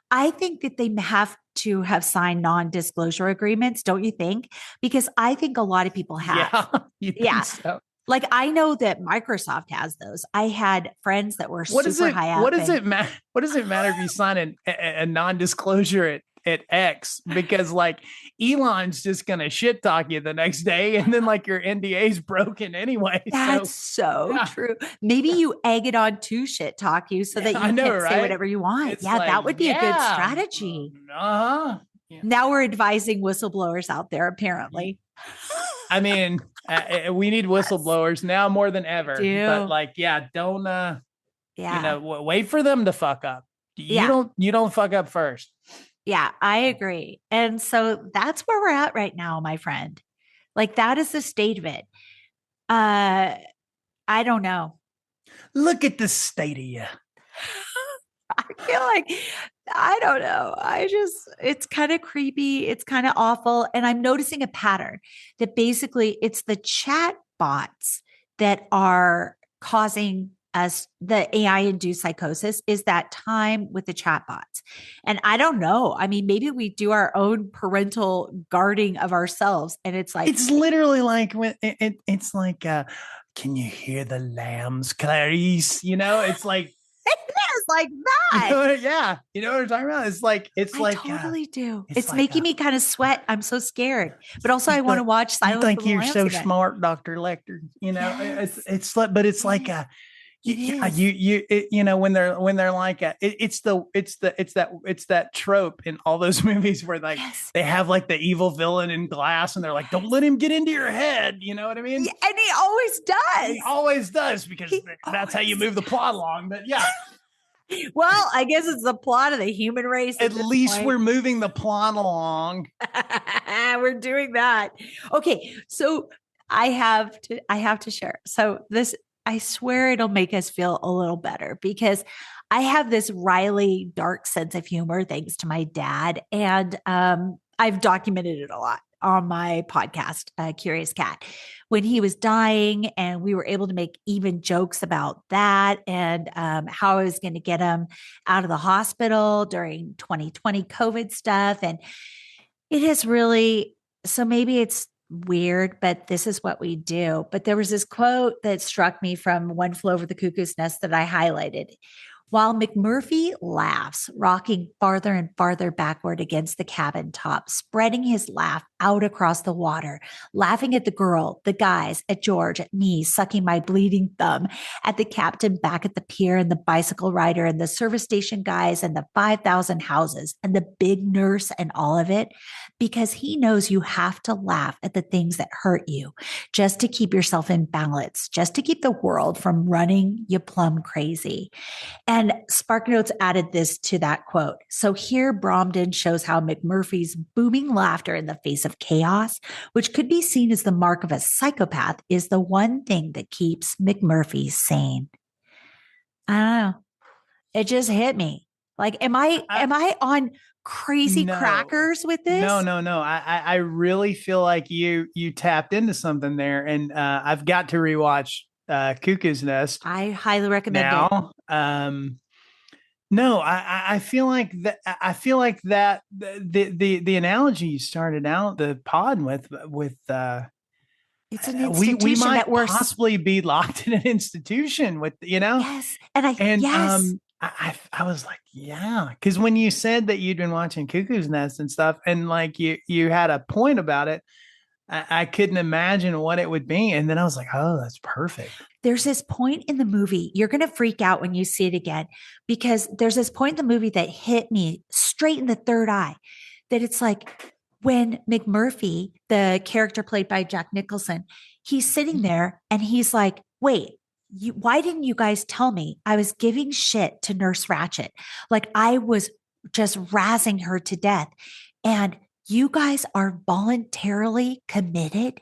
I think that they have to have signed non-disclosure agreements, don't you think? Because I think a lot of people have. Yeah. You think so? Like I know that Microsoft has those. I had friends that were super high up. What does it matter? What does it matter if you sign a non-disclosure at X? Because like Elon's just gonna shit talk you the next day, and then like your NDA's broken anyway. That's so true. Maybe you egg it on to shit talk you so that you can say whatever you want. It's that would be a good strategy. Yeah. Now we're advising whistleblowers out there, apparently. I mean, we need whistleblowers now more than ever. But like, don't wait for them to fuck up. You don't fuck up first. Yeah, I agree. And so that's where we're at right now, my friend. Like that is the state of it. I don't know. Look at the state of you. I feel like, I don't know. It's kind of creepy. It's kind of awful. And I'm noticing a pattern that basically it's the chat bots that are causing us the AI-induced psychosis is that time with the chatbots. And I don't know. I mean, maybe we do our own parental guarding of ourselves, and it's like It's literally like when it's like, can you hear the lambs, Clarice? It's like, it's like that. yeah, you know what I'm talking about? It's I like, totally do. it's It's like, making me kind of sweat. I'm so scared, but also you I want to think- watch you Silence think of the you're Lambs so again. smart, Dr. Lecter. Yes. It's like, but it's like, It yeah, is. when they're like, it's that trope in all those movies where like Yes. they have like the evil villain in glass and they're like, don't let him get into your head. You know what I mean? Yeah, and he always does. He always does, because He that's how you always move the plot along. But yeah, Well, I guess it's the plot of the human race. at least we're moving the plot along. we're doing that. Okay, so I have to share. So this, I swear it'll make us feel a little better, because I have this Riley dark sense of humor thanks to my dad, and I've documented it a lot on my podcast, Curious Cat, when he was dying, and we were able to make even jokes about that, and how I was going to get him out of the hospital during 2020 COVID stuff. And it is really, so maybe it's weird, but this is what we do. But there was this quote that struck me from One Flew Over the Cuckoo's Nest that I highlighted. While McMurphy laughs, rocking farther and farther backward against the cabin top, spreading his laugh out across the water, laughing at the girl, the guys, at George, at me, sucking my bleeding thumb, at the captain back at the pier, and the bicycle rider, and the service station guys, and the 5,000 houses, and the big nurse, and all of it, because he knows you have to laugh at the things that hurt you just to keep yourself in balance, just to keep the world from running you plumb crazy. And SparkNotes added this to that quote. So here, Bromden shows how McMurphy's booming laughter in the face of chaos, which could be seen as the mark of a psychopath, is the one thing that keeps McMurphy sane. I don't know. It just hit me. Like, am I on crazy crackers with this? No. I really feel like you tapped into something there, and I've got to rewatch Cuckoo's Nest. I highly recommend now. No, I feel like that. I feel like that the analogy you started out the pod with it's an institution we might that we're possibly be locked in an institution with Yes, and yes. I was like, yeah, because when you said that you'd been watching Cuckoo's Nest and stuff, and like you had a point about it, I couldn't imagine what it would be, and then I was like, oh, that's perfect. There's this point in the movie, you're going to freak out when you see it again, because there's this point in the movie that hit me straight in the third eye, that it's like when McMurphy, the character played by Jack Nicholson, he's sitting there and he's like, wait, why didn't you guys tell me? I was giving shit to Nurse Ratched. Like, I was just razzing her to death. And you guys are voluntarily committed.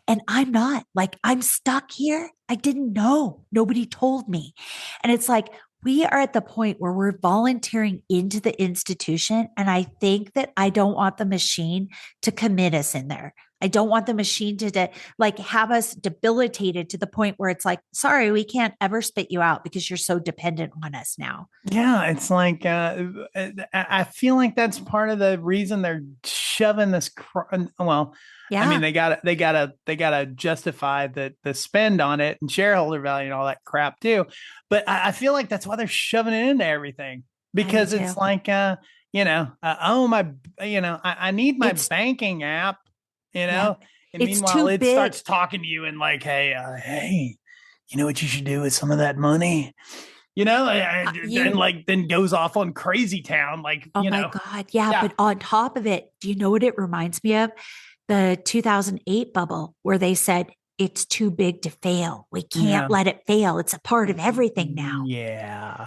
And I'm not. Like, I'm stuck here. I didn't know. Nobody told me. And it's like, we are at the point where we're volunteering into the institution. And I think that I don't want the machine to commit us in there. I don't want the machine to like have us debilitated to the point where it's like, sorry, we can't ever spit you out because you're so dependent on us now. Yeah, it's like I feel like that's part of the reason they're shoving this. Well, yeah. I mean, they gotta justify the spend on it and shareholder value and all that crap too. But I feel like that's why they're shoving it into everything, because it's like I need my banking app. And meanwhile, it starts talking to you and like, hey, you know what you should do with some of that money? And then goes off on Crazy Town. Like, oh my God. Yeah. But on top of it, do you know what it reminds me of? The 2008 bubble, where they said, it's too big to fail. We can't let it fail. It's a part of everything now. Yeah.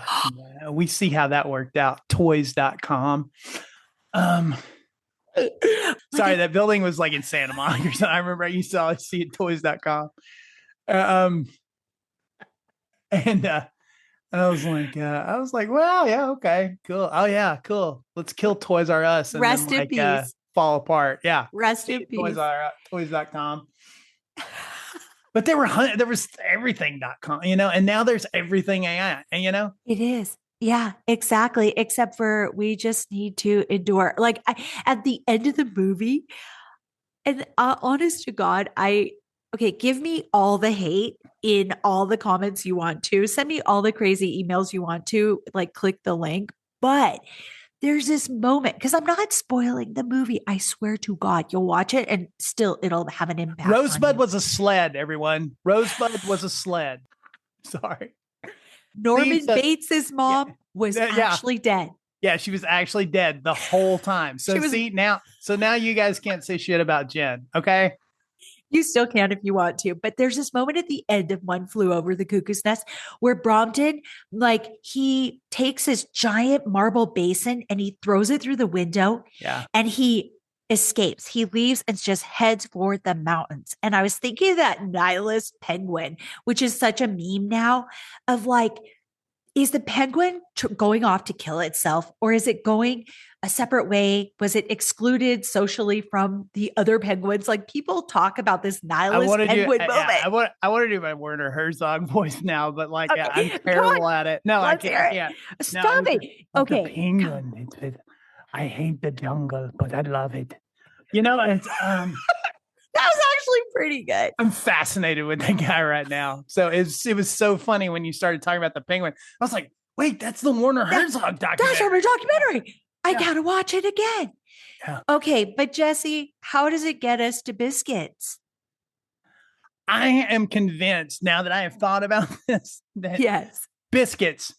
We see how that worked out. Toys.com. Sorry, that building was like in Santa Monica or something. I remember I used to see it toys.com. And I was like, well, yeah, okay, cool. Oh yeah, cool. Let's kill Toys R Us and rest then, in peace. Fall apart. Yeah. Rest in peace. Toys.com. But there was everything.com, and now there's everything AI, and It is. Yeah, exactly. Except for we just need to endure. Like at the end of the movie, and honest to God, okay, give me all the hate in all the comments you want to. Send me all the crazy emails you want to, like click the link. But there's this moment because I'm not spoiling the movie. I swear to God, you'll watch it and still it'll have an impact. Rosebud was a sled, everyone. Rosebud was a sled. Sorry. Norman Bates's mom was actually dead. Yeah, she was actually dead the whole time. So now you guys can't say shit about Jen, okay? You still can if you want to, but there's this moment at the end of One Flew Over the Cuckoo's Nest where Bromden, like, he takes his giant marble basin and he throws it through the window. Yeah. And he escapes. He leaves and just heads for the mountains. And I was thinking of that nihilist penguin, which is such a meme now of like, is the penguin going off to kill itself or is it going a separate way? Was it excluded socially from the other penguins? Like people talk about this nihilist penguin moment. I want to do my Werner Herzog voice now, but like, I'm terrible at it. No, I can't. Stop it. Okay. The penguin. I hate the jungle, but I love it. It's that was actually pretty good. I'm fascinated with that guy right now. So it was so funny when you started talking about the penguin. I was like, wait, that's the Werner Herzog documentary. That's our documentary. I gotta watch it again. Yeah. Okay, but Jesse, how does it get us to Biscuits? I am convinced now that I have thought about this that yes, Biscuits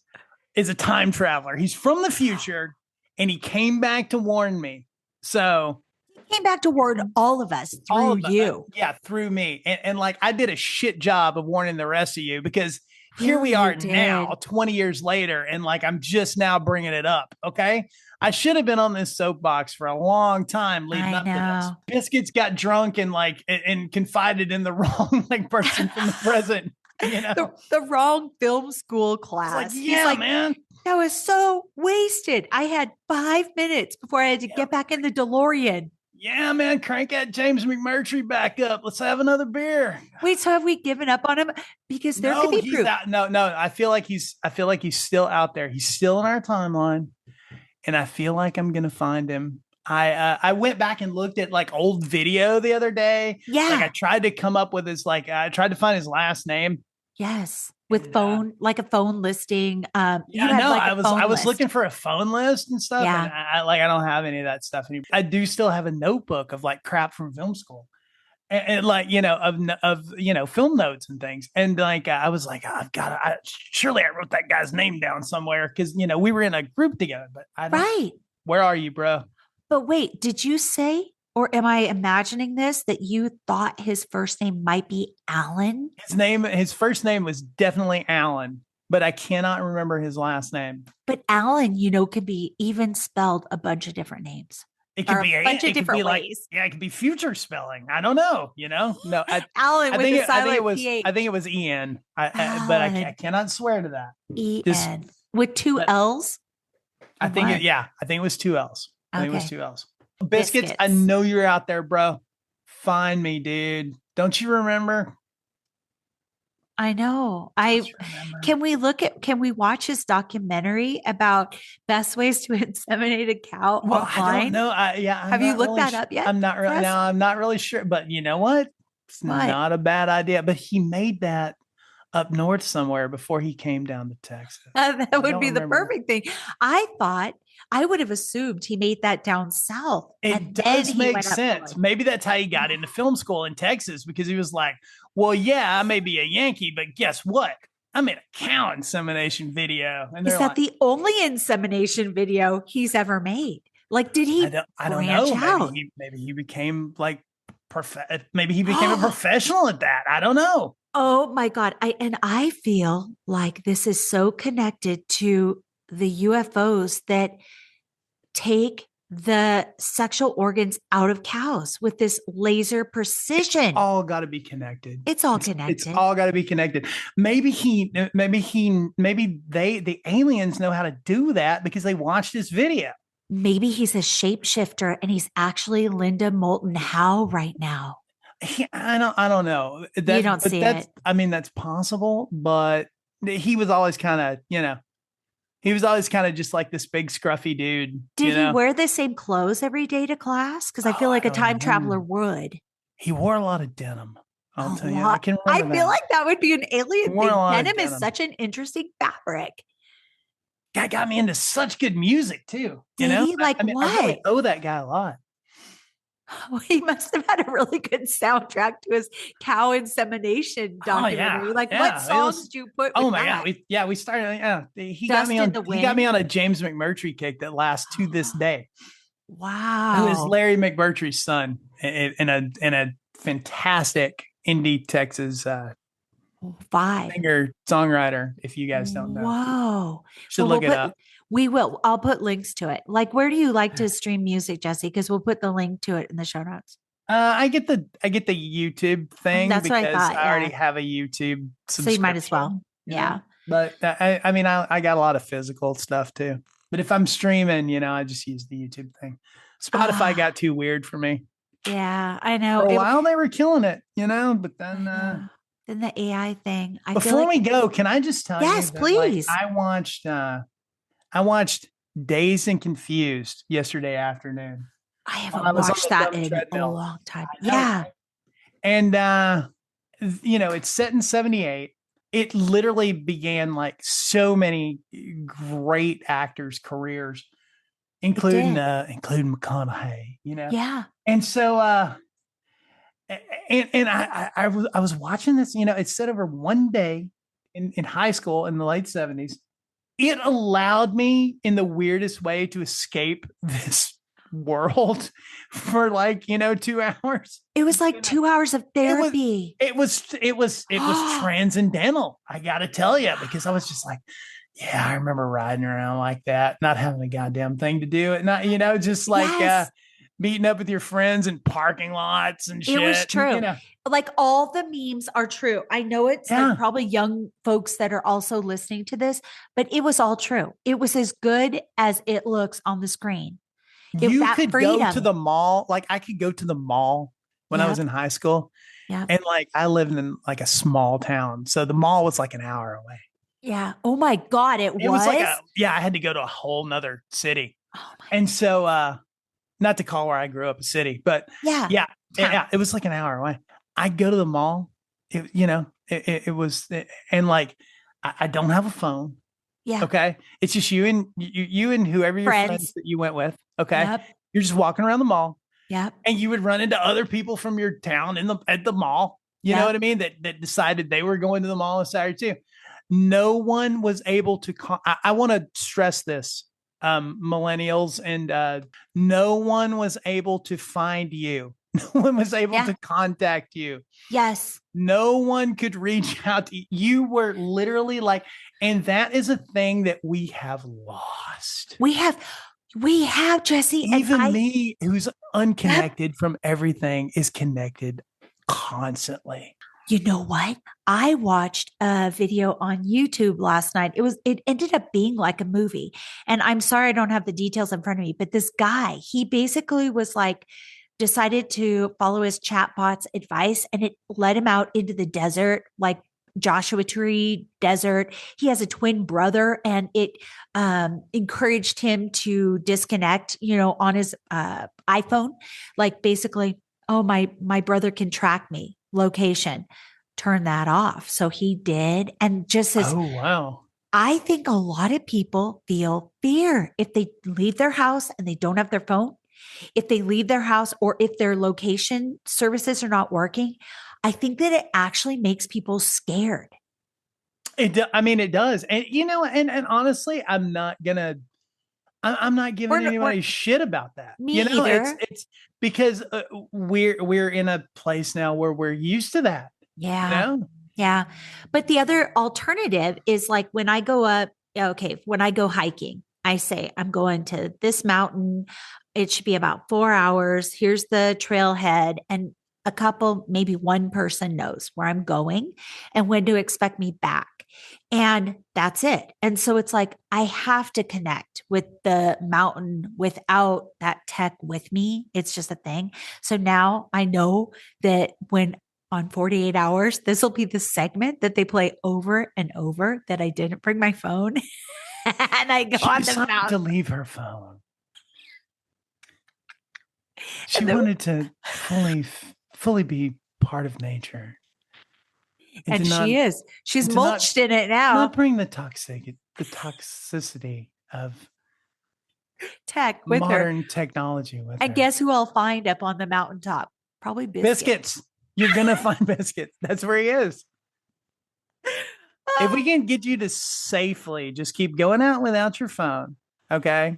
is a time traveler. He's from the future and he came back to warn me. So came back to warn all of us through you. Through me. And like I did a shit job of warning the rest of you because here we are now 20 years later and like I'm just now bringing it up. Okay. I should have been on this soapbox for a long time leading up to this. Biscuits got drunk and like and confided in the wrong like person from the present. The wrong film school class. It's like, man. That was so wasted. I had 5 minutes before I had to get back in the DeLorean. Yeah, man, crank that James McMurtry back up. Let's have another beer. Wait, so have we given up on him? Because there could be proof. No. I feel like he's still out there. He's still in our timeline, and I feel like I'm gonna find him. I went back and looked at like old video the other day. Yeah, like I tried to come up with his I tried to find his last name. Yes. With like a phone listing. I was looking for a phone list and stuff. Yeah. And I don't have any of that stuff anymore. I do still have a notebook of like crap from film school and like, of film notes and things. And like, I was like, surely I wrote that guy's name down somewhere. Cause we were in a group together, but I don't. Right. Where are you, bro? But wait, did you say, or am I imagining this, that you thought his first name might be Alan? His first name was definitely Alan, but I cannot remember his last name. But Alan, could be even spelled a bunch of different names. It could be a bunch of different ways. It could be future spelling. I don't know. No, Alan with a silent PH. I think it was Ian. But I cannot swear to that. Ian with two L's. I think it was 2 L's. I think it was 2 L's. Biscuits, I know you're out there, bro. Find me, dude. Don't you remember? I know. Can we watch his documentary about best ways to inseminate a cow offline? I don't know. Have you looked that up yet? I'm not really. No, I'm not really sure. But you know what? It's not a bad idea. But he made that up north somewhere before he came down to Texas. That would be the perfect thing. I would have assumed he made that down south. It does make sense. Maybe that's how he got into film school in Texas, because he was like, well, yeah, I may be a Yankee, but guess what? I made a cow insemination video. And is that the only insemination video he's ever made? Like, did he I don't know. Maybe he became like maybe he became a professional at that. I don't know. Oh my God. I feel like this is so connected to the UFOs that take the sexual organs out of cows with this laser precision. It's all got to be connected. It's all connected. It's all got to be connected. Maybe the aliens know how to do that because they watched this video. Maybe he's a shapeshifter and he's actually Linda Moulton Howe right now. I don't know. You don't see That's, it. I mean, that's possible, but he was always kind of, he was always kind of just like this big scruffy dude, Did he wear the same clothes every day to class? Because I feel Oh, like I a don't time traveler remember. would. He wore a lot of denim. A I'll tell you, I lot. can I remember feel that. like that would be an He alien wore a thing. lot of Denim is denim. such an interesting fabric. Guy got me into such good music too. Did he? Like I mean, I really what? owe that guy a lot. Well, he must have had a really good soundtrack to his cow insemination Oh yeah, documentary. Like, what yeah. It songs was. do you put Oh with my that? god, we started. Yeah, Dust in the he got me Wind. on a James McMurtry kick that lasts to this day. Who is Wow. Larry McMurtry's son in a fantastic indie Texas Five. singer songwriter. If you guys don't know, Whoa. should Well, look it up. we will. I'll put links to it. Like, where do you like to stream music, Jesse? Because we'll put the link to it in the show notes. I get the YouTube thing That's what I because thought. I already Yeah. have a YouTube So you might as well. subscription. Yeah. But I mean, I got a lot of physical stuff too. But if I'm streaming, I just use the YouTube thing. Spotify got too weird for me. Yeah, I know. For a while they were killing it, but I then know. Then the AI thing. I feel before like we go, can I just tell you yes, that like please. I watched Dazed and Confused yesterday afternoon. I while haven't I was on watched the that dumb in a treadmill. long time. I know, Yeah. right? And it's set in 78. It literally began like so many great actors' careers, including McConaughey, Yeah. And so and I was watching this, it's set over one day in high school in the late 70s. It allowed me in the weirdest way to escape this world for like 2 hours. It was like 2 hours of therapy. It was transcendental, I gotta tell you, because I was just like, yeah, I remember riding around like that, not having a goddamn thing to do, and not just like Yes. meeting up with your friends in parking lots and shit. It was true. and, Like all the memes are true. I know it's Yeah. like probably young folks that are also listening to this, but it was all true. It was as good as it looks on the screen. You that could go freedom. to the mall. Like I could go to the mall when I was in high school. Yeah. And like I lived in like a small town. So the mall was like an hour away. Yeah. Oh my God. It was like I had to go to a whole nother city. Oh my And so not to call where I grew up a city, but Yeah. yeah, it was like an hour away. I'd go to the mall. It was, and like I don't have a phone. Yeah. Okay. It's just you and whoever your friends that you went with. Okay. Yep. You're just walking around the mall. Yep. And you would run into other people from your town at the mall. You know what I mean? That decided they were going to the mall on Saturday too. No one was able to. I want to stress this, millennials, and no one was able to find you. No one was able to contact you. Yes. No one could reach out to you. You were literally like, and that is a thing that we have lost. We have, Jesse. Even me, who's unconnected from everything, is connected constantly. You know what? I watched a video on YouTube last night. It ended up being like a movie. And I'm sorry I don't have the details in front of me, but this guy, he basically was like, decided to follow his chatbot's advice, and it led him out into the desert, like Joshua Tree Desert. He has a twin brother, and it encouraged him to disconnect, on his iPhone. Like basically, oh, my brother can track me, location, turn that off. So he did. And just as, oh, wow. I think a lot of people feel fear if they leave their house and they don't have their phone. If they leave their house or if their location services are not working, I think that it actually makes people scared. It does. And, and honestly, I'm not giving anybody shit about that. Me either. It's because we're in a place now where we're used to that. Yeah. Yeah. But the other alternative is like when I go hiking, I say, I'm going to this mountain. It should be about 4 hours. Here's the trailhead. And a couple, maybe one person knows where I'm going and when to expect me back. And that's it. And so it's like, I have to connect with the mountain without that tech with me. It's just a thing. So now I know that when on 48 hours, this will be the segment that they play over and over that I didn't bring my phone and I go She on the decided to mountain. leave her phone. She And then- wanted to fully be part of nature. And to she is. She's and to not- mulched in it now. Not bring the toxicity of Tech with her. modern technology with her. And guess who I'll find up on the mountaintop? Probably Biscuits. You're gonna find Biscuits. That's where he is. If we can get you to safely just keep going out without your phone, okay?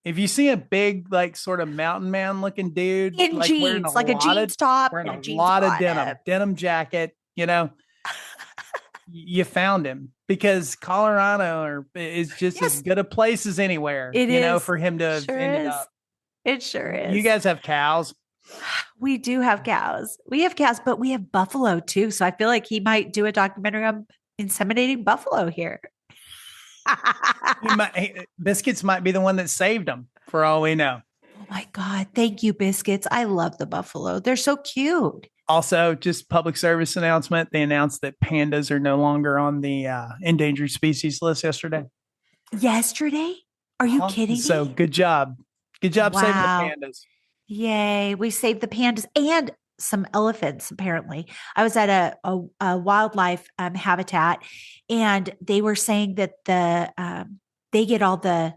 If you see a big, like, sort of mountain man looking dude In like wearing jeans, like a jeans top wearing and a a jeans lot of bottom. denim jacket, you found him, because Colorado is just as good a place as anywhere, It is. for him to have Sure ended is. up. It sure is. You guys have cows. We do have cows. We have cows, but we have buffalo too. So I feel like he might do a documentary on inseminating buffalo here. Biscuits might be the one that saved him, for all we know. Oh my God. Thank you, Biscuits. I love the buffalo. They're so cute. Also, just public service announcement. They announced that pandas are no longer on the endangered species list yesterday. Yesterday? Are you kidding me? So good job. Good job saving the pandas. Yay. We saved the pandas and some elephants, apparently. I was at a wildlife habitat, and they were saying that they get all the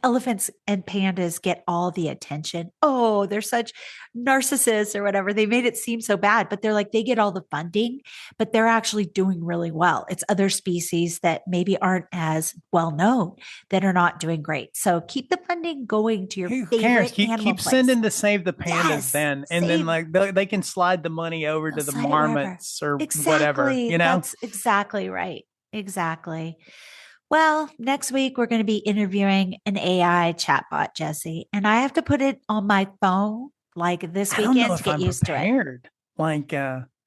elephants and pandas get all the attention. Oh, they're such narcissists or whatever. They made it seem so bad, but they're like, they get all the funding, but they're actually doing really well. It's other species that maybe aren't as well known that are not doing great. So keep the funding going to your favorite animal keep place. sending to Save the Pandas, Yes, then, and then like they can slide the money over to the slide it wherever. marmots or Exactly. whatever. That's exactly right. Exactly. Well, next week we're going to be interviewing an AI chatbot, Jesse, and I have to put it on my phone like this weekend to get used to it. Like,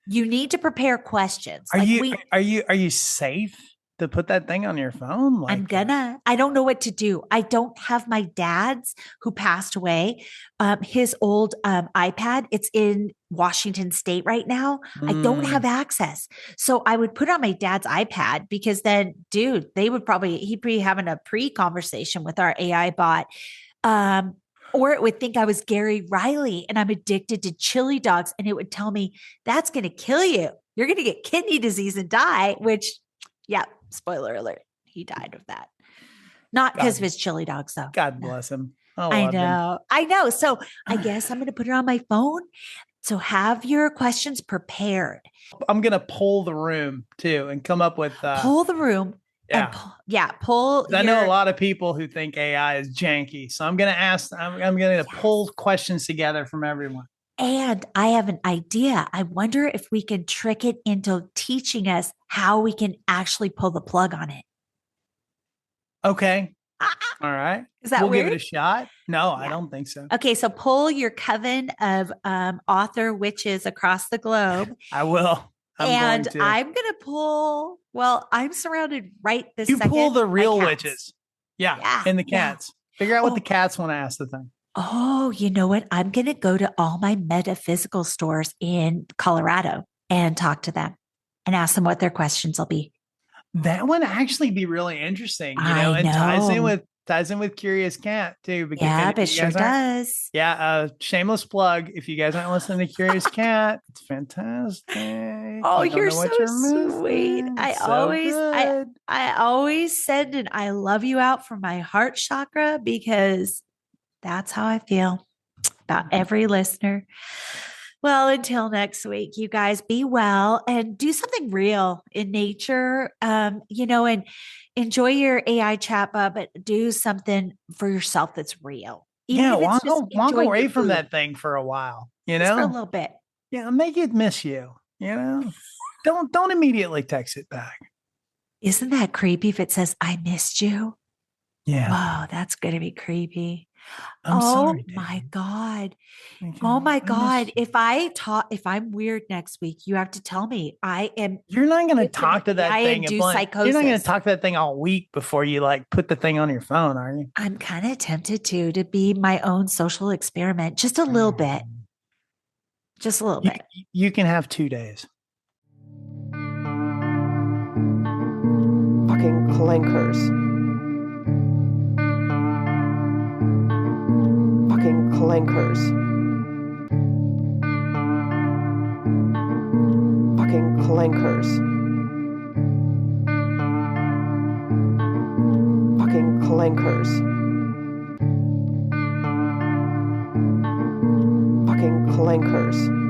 you need to prepare questions. Are you safe to put that thing on your phone? Like, I don't know what to do. I don't have my dad's, who passed away, his old iPad. It's in Washington State right now. I don't have access. So I would put on my dad's iPad, because then, dude, he'd be having a pre-conversation with our AI bot. Or it would think I was Gary Riley and I'm addicted to chili dogs. And it would tell me, that's going to kill you. You're going to get kidney disease and die, which, yeah, spoiler alert, he died of that. Not because of his chili dogs, though. God bless him. I know. So I guess I'm going to put it on my phone. So have your questions prepared. I'm going to poll the room too and come up with poll the room. Yeah. Poll. I know a lot of people who think AI is janky. So I'm going to I'm going to pull questions together from everyone. And I have an idea. I wonder if we can trick it into teaching us how we can actually pull the plug on it. Okay. All right. Is that we'll weird? give it a shot. No, I don't think so. Okay. So pull your coven of author witches across the globe. I will. I'm going to pull, I'm surrounded right this second. You pull the real witches. Yeah. And the cats. Figure out what the cats want to ask the thing. Oh, you know what? I'm going to go to all my metaphysical stores in Colorado and talk to them and ask them what their questions will be. That would actually be really interesting, and ties in with Curious Cat too. Because it sure does. Yeah, shameless plug. If you guys aren't listening to Curious Cat, it's fantastic. Oh, you're so sweet. I always send an I love you out from my heart chakra, because that's how I feel about every listener. Well, until next week, you guys be well and do something real in nature, and enjoy your AI chatbot, but do something for yourself that's real. Walk away from that thing for a while, Just for a little bit. Yeah, make it miss you, Don't immediately text it back. Isn't that creepy if it says, I missed you? Yeah. Whoa, that's going to be creepy. I'm Oh sorry, my David. God. Okay, Oh my I God. miss you. If I'm weird next week, you have to tell me. You're not going to It's an talk to that thing. AI-induced You're not going to psychosis. talk to that thing all week before you like put the thing on your phone, are you? I'm kind of tempted to be my own social experiment, just a little bit, just a little You, bit. you can have 2 days. Fucking clankers. Fucking clankers. Fucking clankers. Fucking clankers. Fucking clankers.